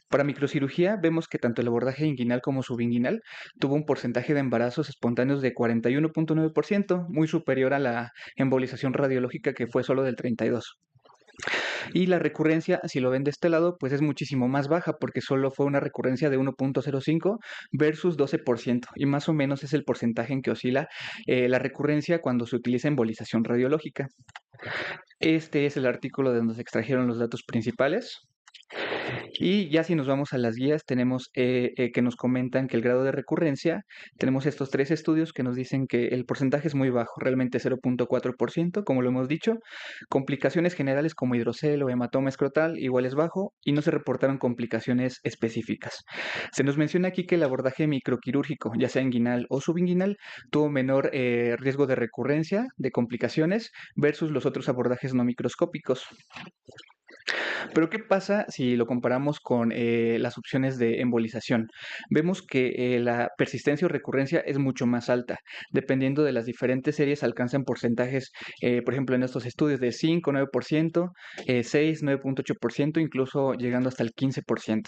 Para microcirugía vemos que tanto el abordaje inguinal como subinguinal tuvo un porcentaje de embarazos espontáneos de 41.9%, muy superior a la embolización radiológica que fue solo del 32%. Y la recurrencia, si lo ven de este lado, pues es muchísimo más baja porque solo fue una recurrencia de 1.05 versus 12%. Y más o menos es el porcentaje en que oscila la recurrencia cuando se utiliza embolización radiológica. Este es el artículo de donde se extrajeron los datos principales. Y ya si nos vamos a las guías, tenemos que nos comentan que el grado de recurrencia, tenemos estos 3 estudios que nos dicen que el porcentaje es muy bajo, realmente 0.4%, como lo hemos dicho. Complicaciones generales como hidrocele o hematoma escrotal igual es bajo y no se reportaron complicaciones específicas. Se nos menciona aquí que el abordaje microquirúrgico, ya sea inguinal o subinguinal, tuvo menor riesgo de recurrencia, de complicaciones, versus los otros abordajes no microscópicos. Pero ¿qué pasa si lo comparamos con las opciones de embolización? Vemos que la persistencia o recurrencia es mucho más alta. Dependiendo de las diferentes series, alcanzan porcentajes, por ejemplo, en estos estudios de 5, 9%, 6, 9.8%, incluso llegando hasta el 15%.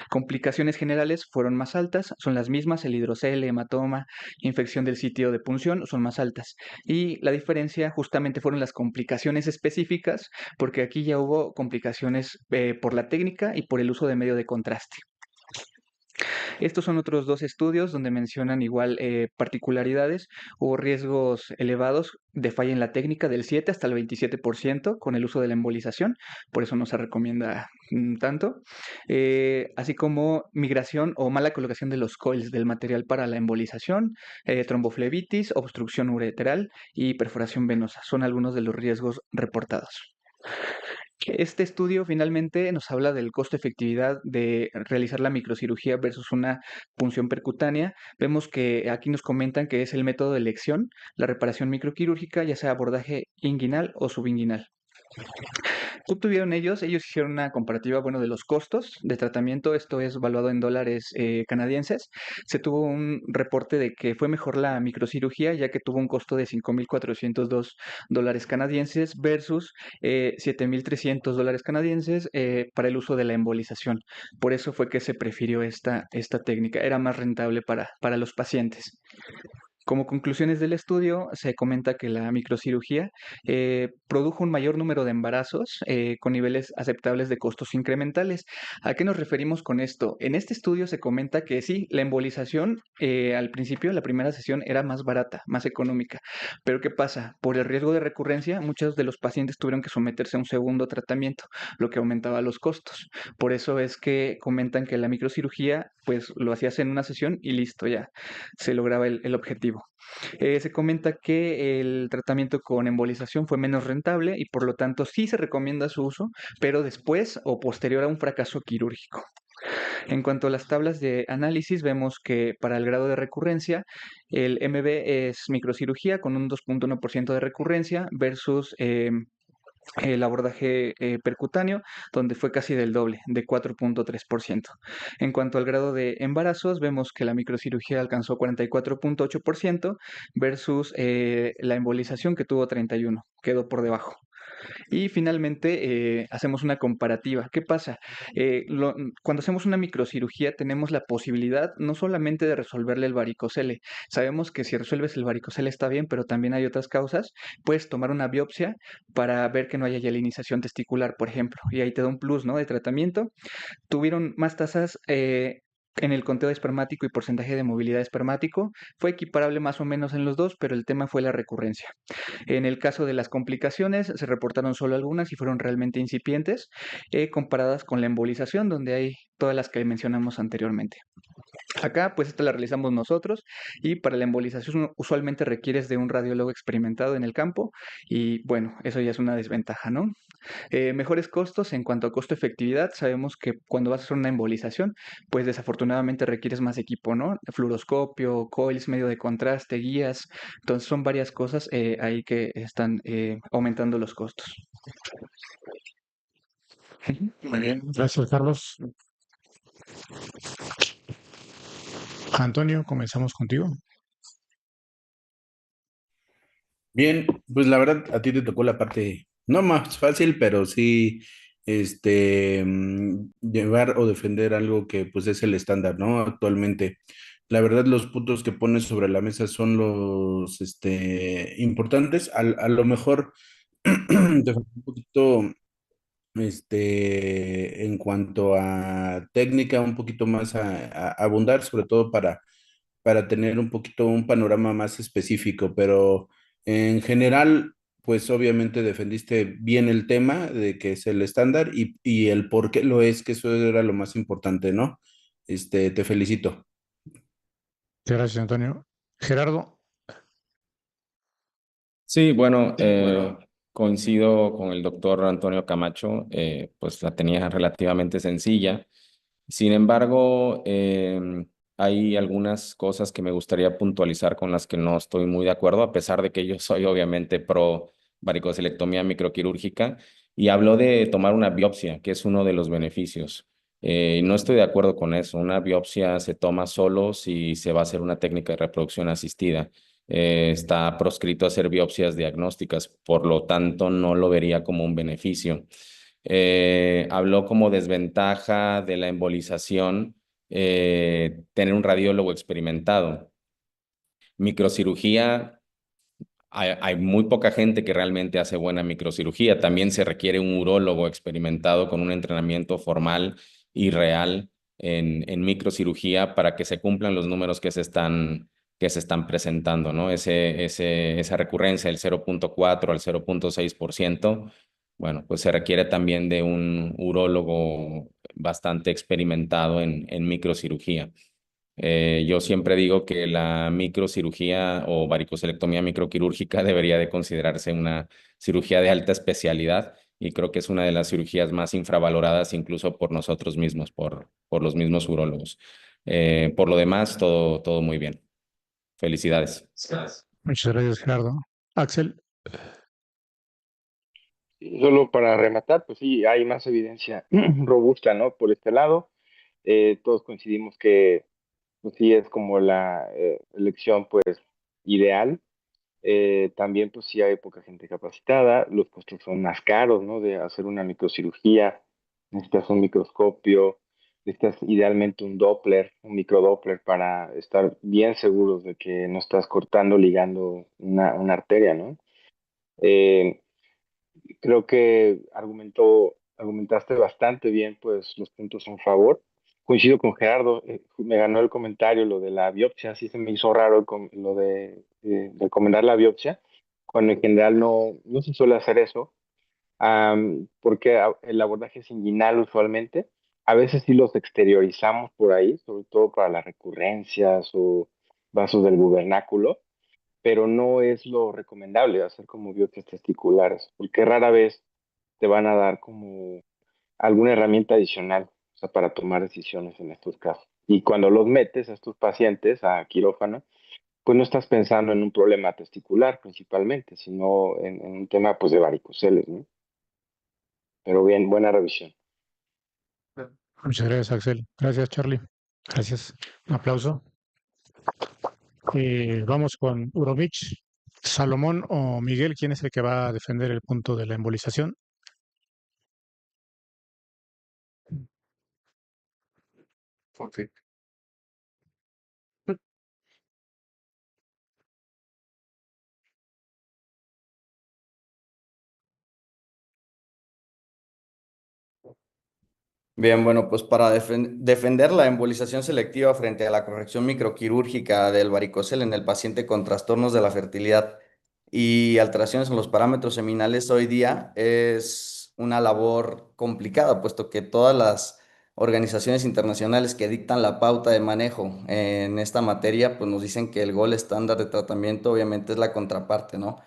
Complicaciones generales fueron más altas, son las mismas, el hidrocele, hematoma, infección del sitio de punción son más altas. Y la diferencia justamente fueron las complicaciones específicas, porque aquí ya hubo complicaciones por la técnica y por el uso de medio de contraste. Estos son otros 2 estudios donde mencionan igual particularidades o riesgos elevados de falla en la técnica del 7 hasta el 27% con el uso de la embolización, por eso no se recomienda tanto, así como migración o mala colocación de los coils del material para la embolización, tromboflebitis, obstrucción ureteral y perforación venosa. Son algunos de los riesgos reportados. Este estudio finalmente nos habla del costo-efectividad de realizar la microcirugía versus una punción percutánea. Vemos que aquí nos comentan que es el método de elección, la reparación microquirúrgica, ya sea abordaje inguinal o subinguinal. ¿Qué obtuvieron ellos? Ellos hicieron una comparativa, bueno, de los costos de tratamiento. Esto es valuado en dólares canadienses. Se tuvo un reporte de que fue mejor la microcirugía, ya que tuvo un costo de $5,402 canadienses versus $7,300 canadienses para el uso de la embolización. Por eso fue que se prefirió esta técnica. Era más rentable para los pacientes. Como conclusiones del estudio, se comenta que la microcirugía produjo un mayor número de embarazos con niveles aceptables de costos incrementales. ¿A qué nos referimos con esto? En este estudio se comenta que sí, la embolización al principio, la primera sesión, era más barata, más económica. Pero ¿qué pasa? Por el riesgo de recurrencia, muchos de los pacientes tuvieron que someterse a un segundo tratamiento, lo que aumentaba los costos. Por eso es que comentan que la microcirugía, pues lo hacías en una sesión y listo, ya se lograba el objetivo. Se comenta que el tratamiento con embolización fue menos rentable y por lo tanto sí se recomienda su uso, pero después o posterior a un fracaso quirúrgico. En cuanto a las tablas de análisis, vemos que para el grado de recurrencia, el MB es microcirugía con un 2.1% de recurrencia versus el abordaje percutáneo, donde fue casi del doble, de 4.3%. En cuanto al grado de embarazos, vemos que la microcirugía alcanzó 44.8% versus la embolización que tuvo 31%, quedó por debajo. Y finalmente hacemos una comparativa. ¿Qué pasa? Cuando hacemos una microcirugía tenemos la posibilidad no solamente de resolverle el varicocele. Sabemos que si resuelves el varicocele está bien, pero también hay otras causas. Puedes tomar una biopsia para ver que no haya hialinización testicular, por ejemplo, y ahí te da un plus, ¿no?, de tratamiento. Tuvieron más tasas en el conteo espermático y porcentaje de movilidad espermático. Fue equiparable más o menos en los dos, pero el tema fue la recurrencia. En el caso de las complicaciones, se reportaron solo algunas y fueron realmente incipientes, comparadas con la embolización, donde hay todas las que mencionamos anteriormente. Acá, pues esta la realizamos nosotros y para la embolización usualmente requieres de un radiólogo experimentado en el campo y bueno, eso ya es una desventaja, ¿no? Mejores costos en cuanto a costo-efectividad, sabemos que cuando vas a hacer una embolización, pues desafortunadamente requieres más equipo, ¿no? Fluoroscopio, coils, medio de contraste, guías, entonces son varias cosas ahí que están aumentando los costos. Muy bien, gracias, Carlos. Antonio, comenzamos contigo. Bien, pues la verdad a ti te tocó la parte no más fácil, pero sí llevar o defender algo que pues es el estándar, ¿no? Actualmente. La verdad los puntos que pones sobre la mesa son los importantes. A lo mejor te falta un poquito en cuanto a técnica, un poquito más a abundar, sobre todo para tener un poquito un panorama más específico, pero en general, pues obviamente defendiste bien el tema de que es el estándar y el por qué lo es, que eso era lo más importante, ¿no? Te felicito. Gracias, Antonio. Gerardo. Sí, bueno, coincido con el doctor Antonio Camacho, pues la tenía relativamente sencilla. Sin embargo, hay algunas cosas que me gustaría puntualizar con las que no estoy muy de acuerdo, a pesar de que yo soy obviamente pro varicocelectomía microquirúrgica y hablo de tomar una biopsia, que es uno de los beneficios. No estoy de acuerdo con eso. Una biopsia se toma solo si se va a hacer una técnica de reproducción asistida. Está proscrito hacer biopsias diagnósticas, por lo tanto no lo vería como un beneficio. Habló como desventaja de la embolización tener un radiólogo experimentado. Microcirugía, hay muy poca gente que realmente hace buena microcirugía. También se requiere un urólogo experimentado con un entrenamiento formal y real en microcirugía para que se cumplan los números que se están presentando, ¿no? Esa recurrencia del 0,4 al 0,6%, bueno, pues se requiere también de un urólogo bastante experimentado en microcirugía. Yo siempre digo que la microcirugía o varicocelectomía microquirúrgica debería de considerarse una cirugía de alta especialidad y creo que es una de las cirugías más infravaloradas incluso por nosotros mismos, por los mismos urólogos. Por lo demás, todo muy bien. Felicidades. Muchas gracias, Gerardo. Axel. Y solo para rematar, pues sí, hay más evidencia robusta, ¿no? Por este lado, todos coincidimos que pues, sí es como la elección, pues, ideal. También, pues sí hay poca gente capacitada, los costos son más caros, ¿no? De hacer una microcirugía, necesitas un microscopio, necesitas idealmente un Doppler, un microdoppler para estar bien seguros de que no estás cortando, ligando una arteria, ¿no? Eh, Creo que argumentaste bastante bien, pues, los puntos en favor. Coincido con Gerardo, me ganó el comentario, lo de la biopsia, sí se me hizo raro lo de recomendar la biopsia, cuando en general no se suele hacer eso, porque el abordaje es inguinal usualmente. A veces sí los exteriorizamos por ahí, sobre todo para las recurrencias o vasos del gubernáculo, pero no es lo recomendable hacer como biopsias testiculares, porque rara vez te van a dar como alguna herramienta adicional, o sea, para tomar decisiones en estos casos. Y cuando los metes a estos pacientes a quirófano, pues no estás pensando en un problema testicular principalmente, sino en un tema pues de varicoceles, ¿no? Pero bien, buena revisión. Muchas gracias, Axel. Gracias, Charlie. Gracias. Un aplauso. Vamos con Uromich. Salomón o Miguel, ¿quién es el que va a defender el punto de la embolización? Ok. Bien, bueno, pues para defender la embolización selectiva frente a la corrección microquirúrgica del varicocele en el paciente con trastornos de la fertilidad y alteraciones en los parámetros seminales hoy día es una labor complicada, puesto que todas las organizaciones internacionales que dictan la pauta de manejo en esta materia, pues nos dicen que el gold estándar de tratamiento obviamente es la contraparte, ¿no?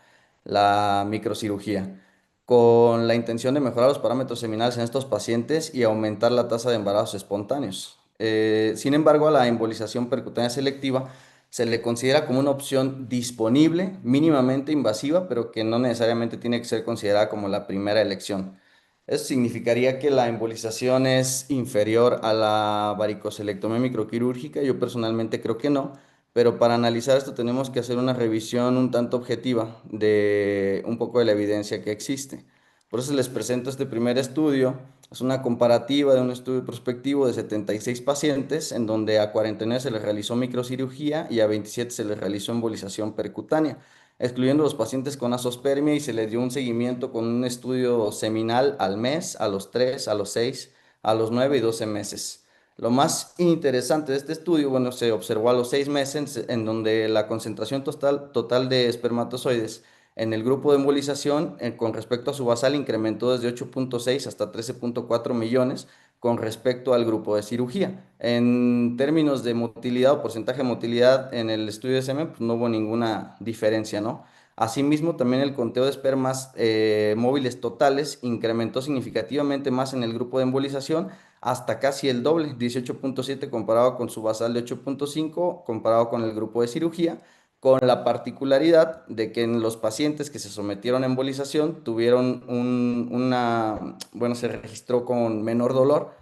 La microcirugía, con la intención de mejorar los parámetros seminales en estos pacientes y aumentar la tasa de embarazos espontáneos. Sin embargo, a la embolización percutánea selectiva se le considera como una opción disponible, mínimamente invasiva, pero que no necesariamente tiene que ser considerada como la primera elección. Eso significaría que la embolización es inferior a la varicocelectomía microquirúrgica. Yo personalmente creo que no, pero para analizar esto tenemos que hacer una revisión un tanto objetiva de un poco de la evidencia que existe. Por eso les presento este primer estudio. Es una comparativa de un estudio prospectivo de 76 pacientes, en donde a 49 se les realizó microcirugía y a 27 se les realizó embolización percutánea, excluyendo los pacientes con azospermia, y se les dio un seguimiento con un estudio seminal al mes, a los 3, a los 6, a los 9 y 12 meses. Lo más interesante de este estudio, bueno, se observó a los 6 meses, en donde la concentración total de espermatozoides en el grupo de embolización, con respecto a su basal, incrementó desde 8.6 hasta 13.4 millones con respecto al grupo de cirugía. En términos de motilidad o porcentaje de motilidad en el estudio de semen, pues no hubo ninguna diferencia, ¿no? Asimismo, también el conteo de espermas móviles totales incrementó significativamente más en el grupo de embolización, hasta casi el doble, 18.7 comparado con su basal de 8.5, comparado con el grupo de cirugía, con la particularidad de que en los pacientes que se sometieron a embolización tuvieron bueno, se registró con menor dolor,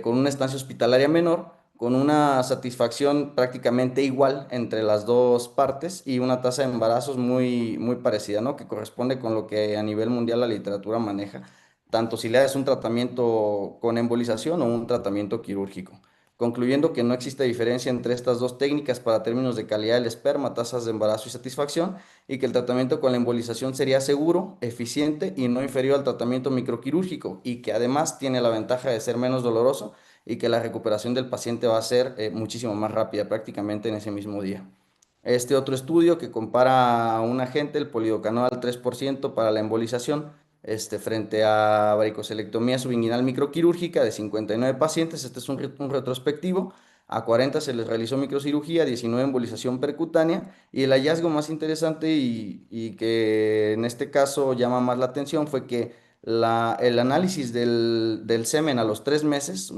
con una estancia hospitalaria menor, con una satisfacción prácticamente igual entre las dos partes y una tasa de embarazos muy, muy parecida, ¿no? Que corresponde con lo que a nivel mundial la literatura maneja, tanto si le das un tratamiento con embolización o un tratamiento quirúrgico, concluyendo que no existe diferencia entre estas dos técnicas para términos de calidad del esperma, tasas de embarazo y satisfacción, y que el tratamiento con la embolización sería seguro, eficiente y no inferior al tratamiento microquirúrgico, y que además tiene la ventaja de ser menos doloroso y que la recuperación del paciente va a ser muchísimo más rápida, prácticamente en ese mismo día. Este otro estudio que compara a un agente, el polidocanol al 3% para la embolización, frente a varicocelectomía subinguinal microquirúrgica de 59 pacientes. Este es un retrospectivo. A 40 se les realizó microcirugía, 19 embolización percutánea, y el hallazgo más interesante y que en este caso llama más la atención fue que el análisis del semen a los 3 meses,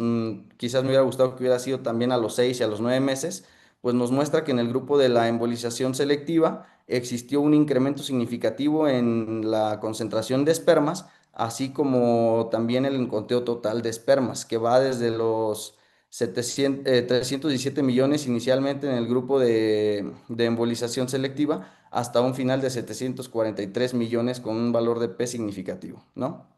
quizás me hubiera gustado que hubiera sido también a los 6 y a los 9 meses, pues nos muestra que en el grupo de la embolización selectiva existió un incremento significativo en la concentración de espermas, así como también el conteo total de espermas, que va desde los 317 millones inicialmente en el grupo de embolización selectiva hasta un final de 743 millones con un valor de P significativo, ¿no?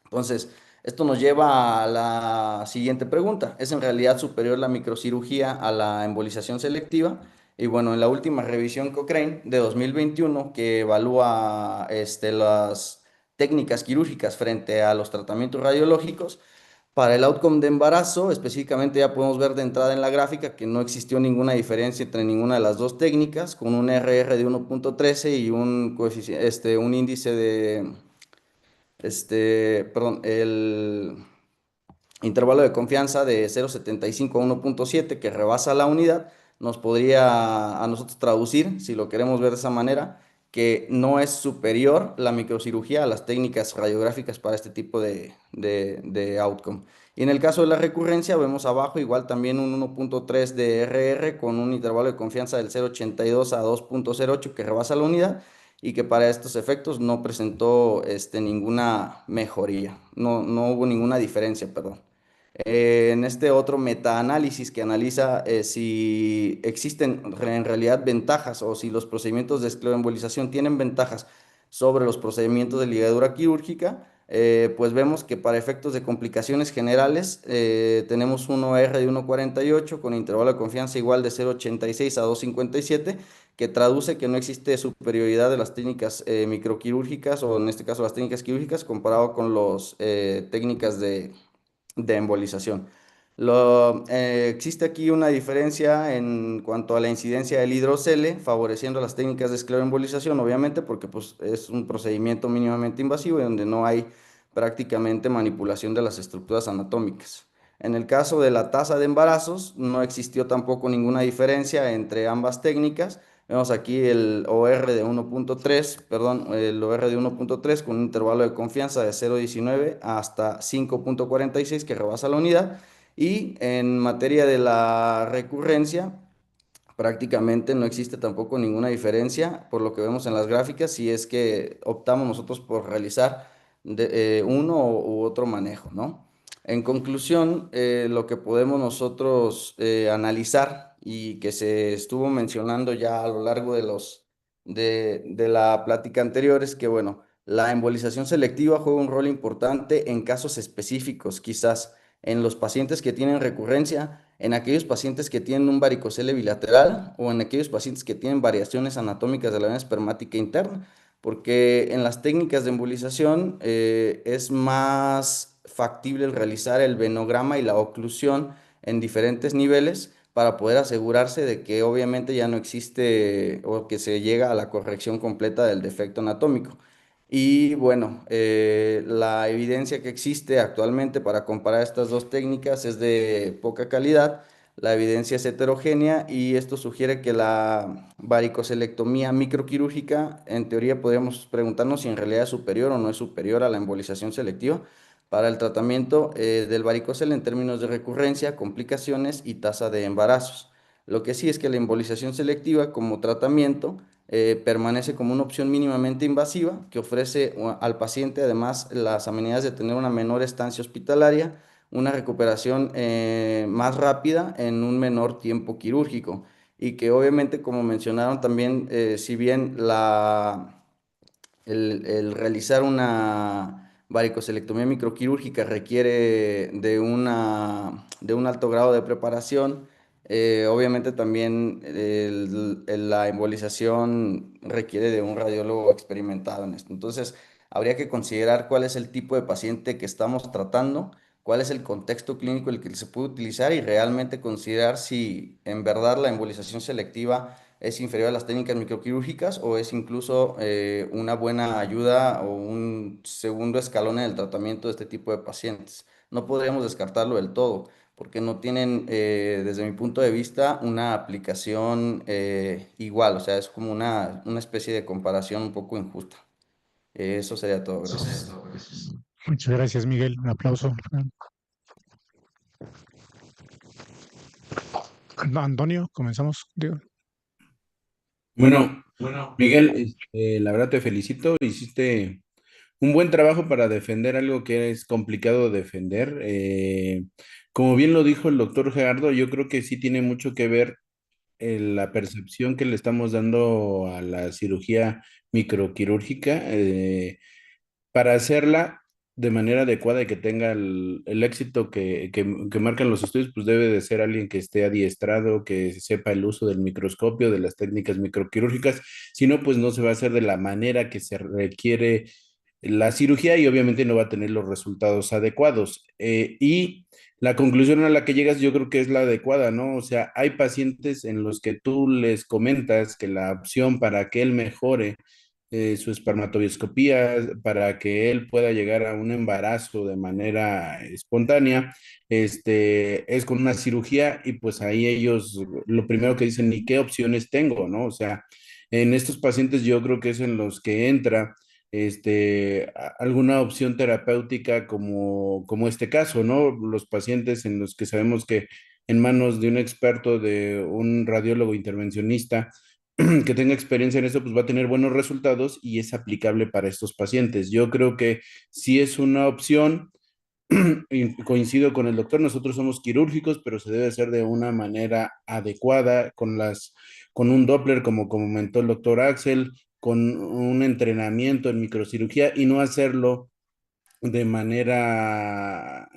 Entonces, esto nos lleva a la siguiente pregunta. ¿Es en realidad superior la microcirugía a la embolización selectiva? Y bueno, en la última revisión Cochrane de 2021, que evalúa las técnicas quirúrgicas frente a los tratamientos radiológicos, para el outcome de embarazo, específicamente ya podemos ver de entrada en la gráfica que no existió ninguna diferencia entre ninguna de las dos técnicas, con un RR de 1.13 y un índice de, perdón, el intervalo de confianza de 0.75 a 1.7, que rebasa la unidad. Nos podría a nosotros traducir, si lo queremos ver de esa manera, que no es superior la microcirugía a las técnicas radiográficas para este tipo de outcome. Y en el caso de la recurrencia, vemos abajo igual también un 1.3 de RR con un intervalo de confianza del 0.82 a 2.08 que rebasa la unidad, y que para estos efectos no presentó ninguna mejoría, no hubo ninguna diferencia, perdón. En este otro metaanálisis que analiza si existen en realidad ventajas o si los procedimientos de escleroembolización tienen ventajas sobre los procedimientos de ligadura quirúrgica, pues vemos que para efectos de complicaciones generales tenemos un OR de 1.48 con intervalo de confianza igual de 0.86 a 2.57, que traduce que no existe superioridad de las técnicas microquirúrgicas, o en este caso las técnicas quirúrgicas, comparado con las técnicas de embolización. Existe aquí una diferencia en cuanto a la incidencia del hidrocele, favoreciendo las técnicas de escleroembolización, obviamente, porque pues, es un procedimiento mínimamente invasivo y donde no hay prácticamente manipulación de las estructuras anatómicas. En el caso de la tasa de embarazos, no existió tampoco ninguna diferencia entre ambas técnicas. Vemos aquí el OR de 1.3, perdón, el OR de 1.3 con un intervalo de confianza de 0.19 hasta 5.46 que rebasa la unidad. Y en materia de la recurrencia, prácticamente no existe tampoco ninguna diferencia por lo que vemos en las gráficas si es que optamos nosotros por realizar uno u otro manejo, ¿no? En conclusión, lo que podemos nosotros analizar y que se estuvo mencionando ya a lo largo de la plática anterior es que, bueno, la embolización selectiva juega un rol importante en casos específicos, quizás en los pacientes que tienen recurrencia, en aquellos pacientes que tienen un varicocele bilateral o en aquellos pacientes que tienen variaciones anatómicas de la vena espermática interna, porque en las técnicas de embolización es más factible el realizar el venograma y la oclusión en diferentes niveles para poder asegurarse de que obviamente ya no existe o que se llega a la corrección completa del defecto anatómico. Y bueno, la evidencia que existe actualmente para comparar estas dos técnicas es de poca calidad, la evidencia es heterogénea y esto sugiere que la varicocelectomía microquirúrgica, en teoría podríamos preguntarnos si en realidad es superior o no es superior a la embolización selectiva para el tratamiento del varicocele en términos de recurrencia, complicaciones y tasa de embarazos. Lo que sí es que la embolización selectiva como tratamiento permanece como una opción mínimamente invasiva que ofrece al paciente además las amenidades de tener una menor estancia hospitalaria, una recuperación más rápida en un menor tiempo quirúrgico y que obviamente como mencionaron también, si bien el realizar una varicocelectomía microquirúrgica requiere de un alto grado de preparación, obviamente también la embolización requiere de un radiólogo experimentado en esto. Entonces, habría que considerar cuál es el tipo de paciente que estamos tratando, cuál es el contexto clínico en el que se puede utilizar y realmente considerar si en verdad la embolización selectiva es inferior a las técnicas microquirúrgicas o es incluso una buena ayuda o un segundo escalón en el tratamiento de este tipo de pacientes. No podríamos descartarlo del todo porque no tienen, desde mi punto de vista, una aplicación igual, o sea, es como una especie de comparación un poco injusta. Eso sería todo, gracias. Muchas gracias, Miguel. Un aplauso. Antonio, comenzamos contigo. Bueno, Miguel, la verdad te felicito, hiciste un buen trabajo para defender algo que es complicado de defender. Como bien lo dijo el doctor Gerardo, yo creo que sí tiene mucho que ver la percepción que le estamos dando a la cirugía microquirúrgica. Para hacerla de manera adecuada y que tenga el éxito que marcan los estudios, pues debe de ser alguien que esté adiestrado, que sepa el uso del microscopio, de las técnicas microquirúrgicas, si no, pues no se va a hacer de la manera que se requiere la cirugía y obviamente no va a tener los resultados adecuados. Y la conclusión a la que llegas yo creo que es la adecuada, ¿no? O sea, hay pacientes en los que tú les comentas que la opción para que él mejore su espermatobioscopía para que él pueda llegar a un embarazo de manera espontánea, es con una cirugía y pues ahí ellos lo primero que dicen, ¿y qué opciones tengo, no? O sea, en estos pacientes yo creo que es en los que entra alguna opción terapéutica como este caso, ¿no? Los pacientes en los que sabemos que en manos de un experto, de un radiólogo intervencionista, que tenga experiencia en eso, pues va a tener buenos resultados y es aplicable para estos pacientes. Yo creo que sí es una opción, y coincido con el doctor, nosotros somos quirúrgicos, pero se debe hacer de una manera adecuada, con un Doppler, como comentó el doctor Axel, con un entrenamiento en microcirugía y no hacerlo de manera,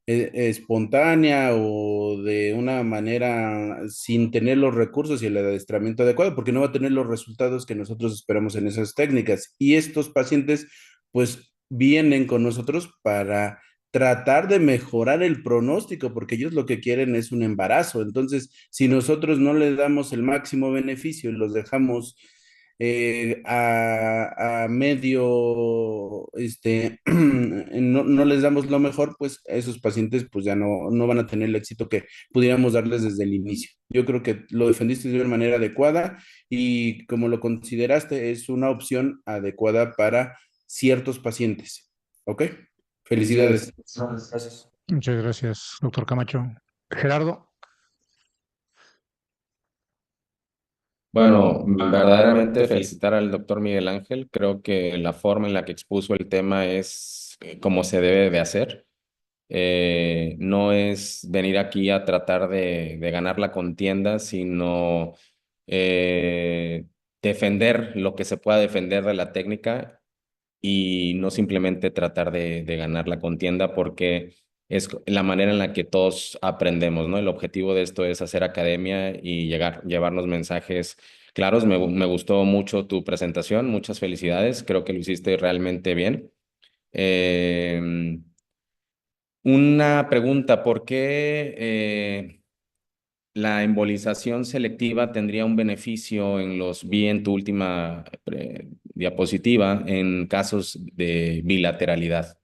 espontánea o de una manera sin tener los recursos y el adiestramiento adecuado, porque no va a tener los resultados que nosotros esperamos en esas técnicas. Y estos pacientes, pues, vienen con nosotros para tratar de mejorar el pronóstico, porque ellos lo que quieren es un embarazo. Entonces, si nosotros no les damos el máximo beneficio y los dejamos a medio, no les damos lo mejor, pues esos pacientes pues ya no van a tener el éxito que pudiéramos darles desde el inicio. Yo creo que lo defendiste de una manera adecuada y como lo consideraste, es una opción adecuada para ciertos pacientes. ¿Ok? Felicidades. Gracias. Muchas gracias, doctor Camacho. Gerardo. Bueno, verdaderamente felicitar al doctor Miguel Ángel. Creo que la forma en la que expuso el tema es como se debe de hacer. No es venir aquí a tratar de ganar la contienda, sino defender lo que se pueda defender de la técnica y no simplemente tratar de ganar la contienda porque es la manera en la que todos aprendemos, ¿no? El objetivo de esto es hacer academia y llevarnos mensajes claros. Me gustó mucho tu presentación, muchas felicidades, creo que lo hiciste realmente bien. Una pregunta, ¿por qué la embolización selectiva tendría un beneficio vi en tu última diapositiva en casos de bilateralidad?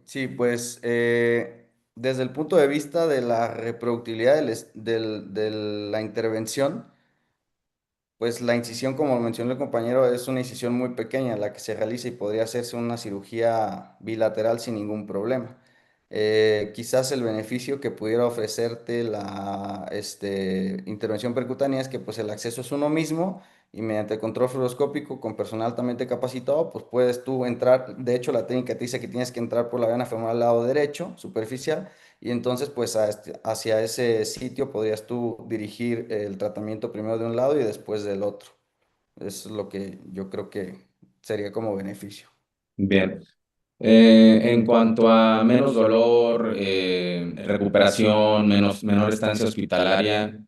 Sí, pues desde el punto de vista de la reproductibilidad de la intervención, pues la incisión, como mencionó el compañero, es una incisión muy pequeña la que se realiza y podría hacerse una cirugía bilateral sin ningún problema. Quizás el beneficio que pudiera ofrecerte la intervención percutánea es que pues el acceso es uno mismo y mediante control fluoroscópico con personal altamente capacitado, pues puedes tú entrar, de hecho la técnica te dice que tienes que entrar por la vena femoral al lado derecho, superficial, y entonces pues hacia ese sitio podrías tú dirigir el tratamiento primero de un lado y después del otro. Eso es lo que yo creo que sería como beneficio. Bien. En cuanto a menos dolor, recuperación, menor estancia hospitalaria,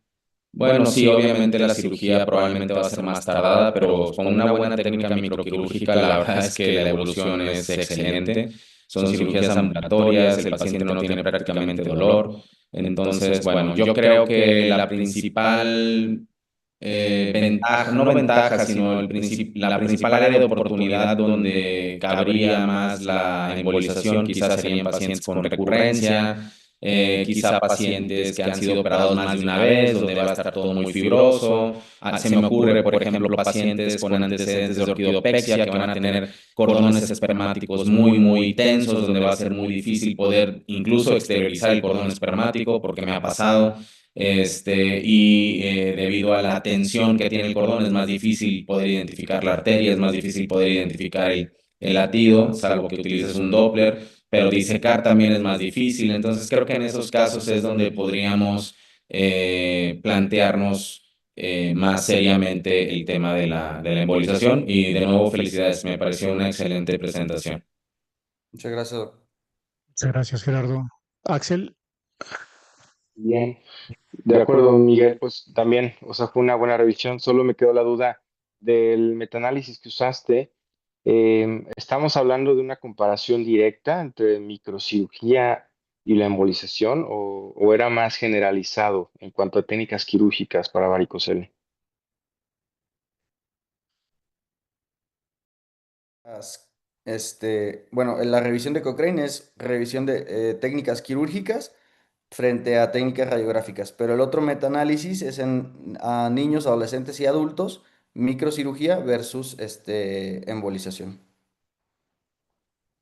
bueno, sí, obviamente la cirugía probablemente va a ser más tardada, pero con una buena técnica microquirúrgica, la verdad es que la evolución es excelente. Son cirugías ambulatorias, el paciente no tiene prácticamente dolor. Entonces, bueno, yo creo que la principal ventaja, no ventaja, sino la principal área de oportunidad donde cabría más la embolización quizás serían pacientes con recurrencia, quizá pacientes que han sido operados más de una vez, donde va a estar todo muy fibroso. Se me ocurre, por ejemplo, pacientes con antecedentes de orquidopexia que van a tener cordones espermáticos muy tensos, donde va a ser muy difícil poder incluso exteriorizar el cordón espermático, porque me ha pasado. Debido a la tensión que tiene el cordón es más difícil poder identificar la arteria, es más difícil poder identificar el latido, salvo que utilices un Doppler, pero disecar también es más difícil. Entonces creo que en esos casos es donde podríamos plantearnos más seriamente el tema de la embolización. Y de nuevo, felicidades, me pareció una excelente presentación. Muchas gracias, doctor. Muchas gracias, Gerardo. Axel. Bien, de acuerdo, Miguel, pues también, o sea, fue una buena revisión. Solo me quedó la duda del metaanálisis que usaste. ¿Estamos hablando de una comparación directa entre microcirugía y la embolización o era más generalizado en cuanto a técnicas quirúrgicas para varicocele? Bueno, la revisión de Cochrane es revisión de técnicas quirúrgicas frente a técnicas radiográficas, pero el otro metaanálisis es a niños, adolescentes y adultos, microcirugía versus embolización.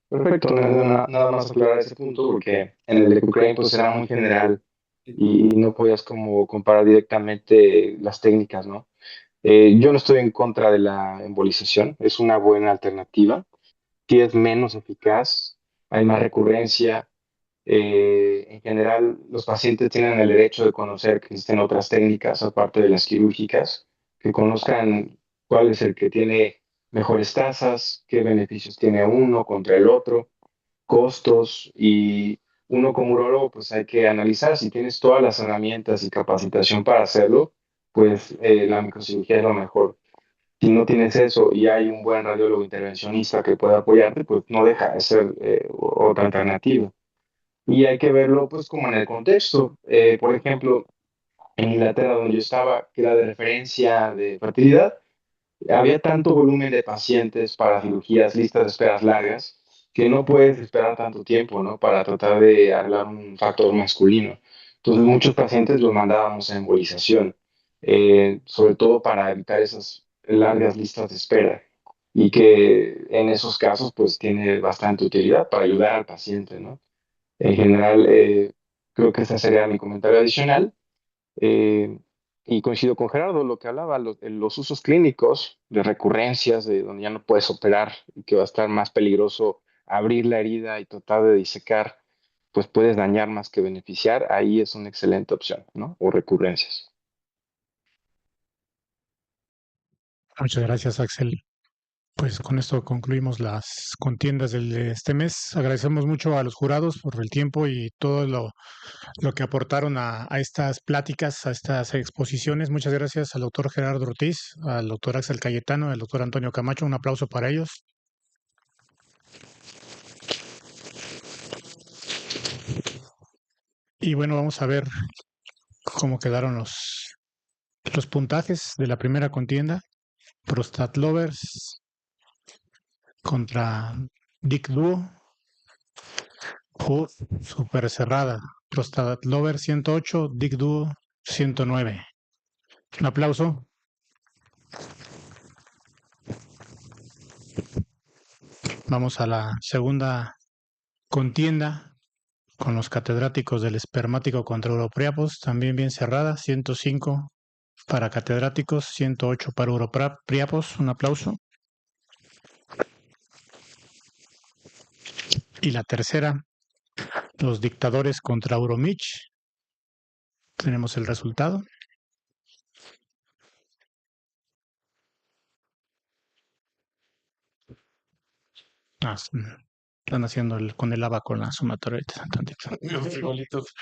Perfecto, nada más aclarar ese punto porque en el de Cochrane pues era muy general y no podías como comparar directamente las técnicas, ¿no? Yo no estoy en contra de la embolización, es una buena alternativa, sí es menos eficaz, hay más recurrencia. En general, los pacientes tienen el derecho de conocer que existen otras técnicas aparte de las quirúrgicas, que conozcan cuál es el que tiene mejores tasas, qué beneficios tiene uno contra el otro, costos y uno como urólogo pues hay que analizar si tienes todas las herramientas y capacitación para hacerlo, pues la microcirugía es lo mejor. Si no tienes eso y hay un buen radiólogo intervencionista que pueda apoyarte, pues no deja de ser otra alternativa. Y hay que verlo pues como en el contexto. Por ejemplo, en Inglaterra, donde yo estaba, que era de referencia de fertilidad, había tanto volumen de pacientes para cirugías, listas de esperas largas, que no puedes esperar tanto tiempo, ¿no? Para tratar de arreglar un factor masculino. Entonces, muchos pacientes los mandábamos a embolización, sobre todo para evitar esas largas listas de espera. Y que en esos casos, pues, tiene bastante utilidad para ayudar al paciente, ¿no? En general, creo que ese sería mi comentario adicional. Eh, y coincido con Gerardo, lo que hablaba, los usos clínicos de recurrencias, de donde ya no puedes operar y que va a estar más peligroso abrir la herida y tratar de disecar, pues puedes dañar más que beneficiar, ahí es una excelente opción, ¿no? O recurrencias. Muchas gracias, Axel. Pues con esto concluimos las contiendas de este mes. Agradecemos mucho a los jurados por el tiempo y todo lo que aportaron a estas pláticas, a estas exposiciones. Muchas gracias al doctor Gerardo Ortiz, al doctor Axel Cayetano, al doctor Antonio Camacho. Un aplauso para ellos. Y bueno, vamos a ver cómo quedaron los puntajes de la primera contienda. Prostat Lovers contra Dick Duo. Super cerrada. Prostat Lover 108, Dick Duo 109. Un aplauso. Vamos a la segunda contienda con los catedráticos del espermático contra Uropriapos, también bien cerrada, 105 para catedráticos, 108 para Uropriapos. Un aplauso. Y la tercera, los dictadores contra Uromich. Tenemos el resultado. Están haciendo con el ABA con la sumatoria. Los frijolitos.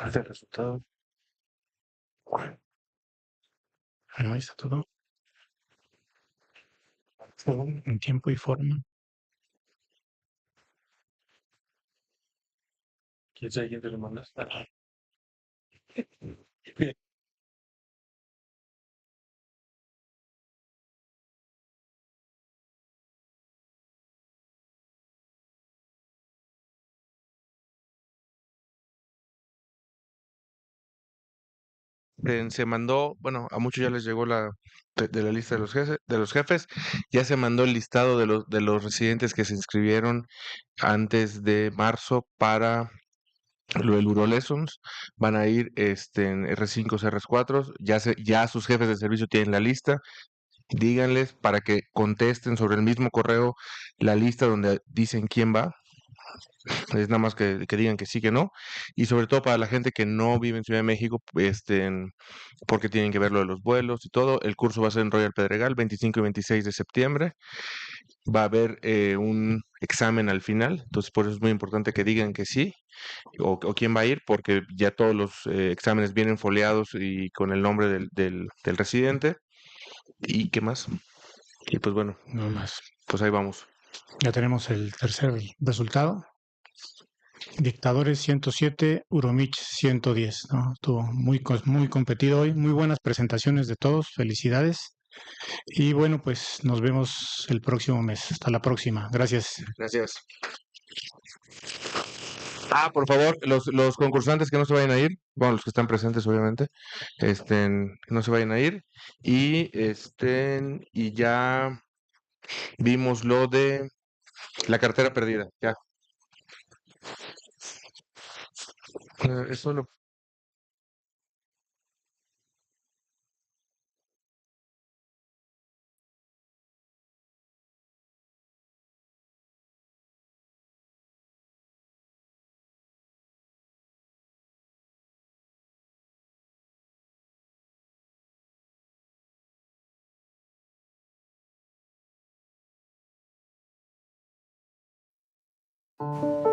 El resultado. Ahí está todo. En tiempo y forma. ¿Quién sabe quién te lo mandaste? Se mandó, bueno, a muchos ya les llegó de la lista de los jefes, ya se mandó el listado de los residentes que se inscribieron antes de marzo para lo del Urolessons. Van a ir en R5, R4, ya sus jefes de servicio tienen la lista. Díganles para que contesten sobre el mismo correo la lista donde dicen quién va. Es nada más que digan que sí, que no. Y sobre todo para la gente que no vive en Ciudad de México, porque tienen que ver lo de los vuelos y todo. El curso va a ser en Royal Pedregal, 25 y 26 de septiembre. Va a haber un examen al final, entonces por eso es muy importante que digan que sí o quién va a ir, porque ya todos los exámenes vienen foliados y con el nombre del residente. ¿Y qué más? Y pues bueno, No más. pues ahí vamos. Ya tenemos el tercer resultado. Dictadores 107, Uromich 110, ¿no? Estuvo muy competido hoy, muy buenas presentaciones de todos, felicidades. Y bueno, pues nos vemos el próximo mes. Hasta la próxima. Gracias. Gracias. Por favor, los concursantes que no se vayan a ir, bueno, los que están presentes, obviamente, que no se vayan a ir. Y ya vimos lo de la cartera perdida, ya. Eso lo Thank you.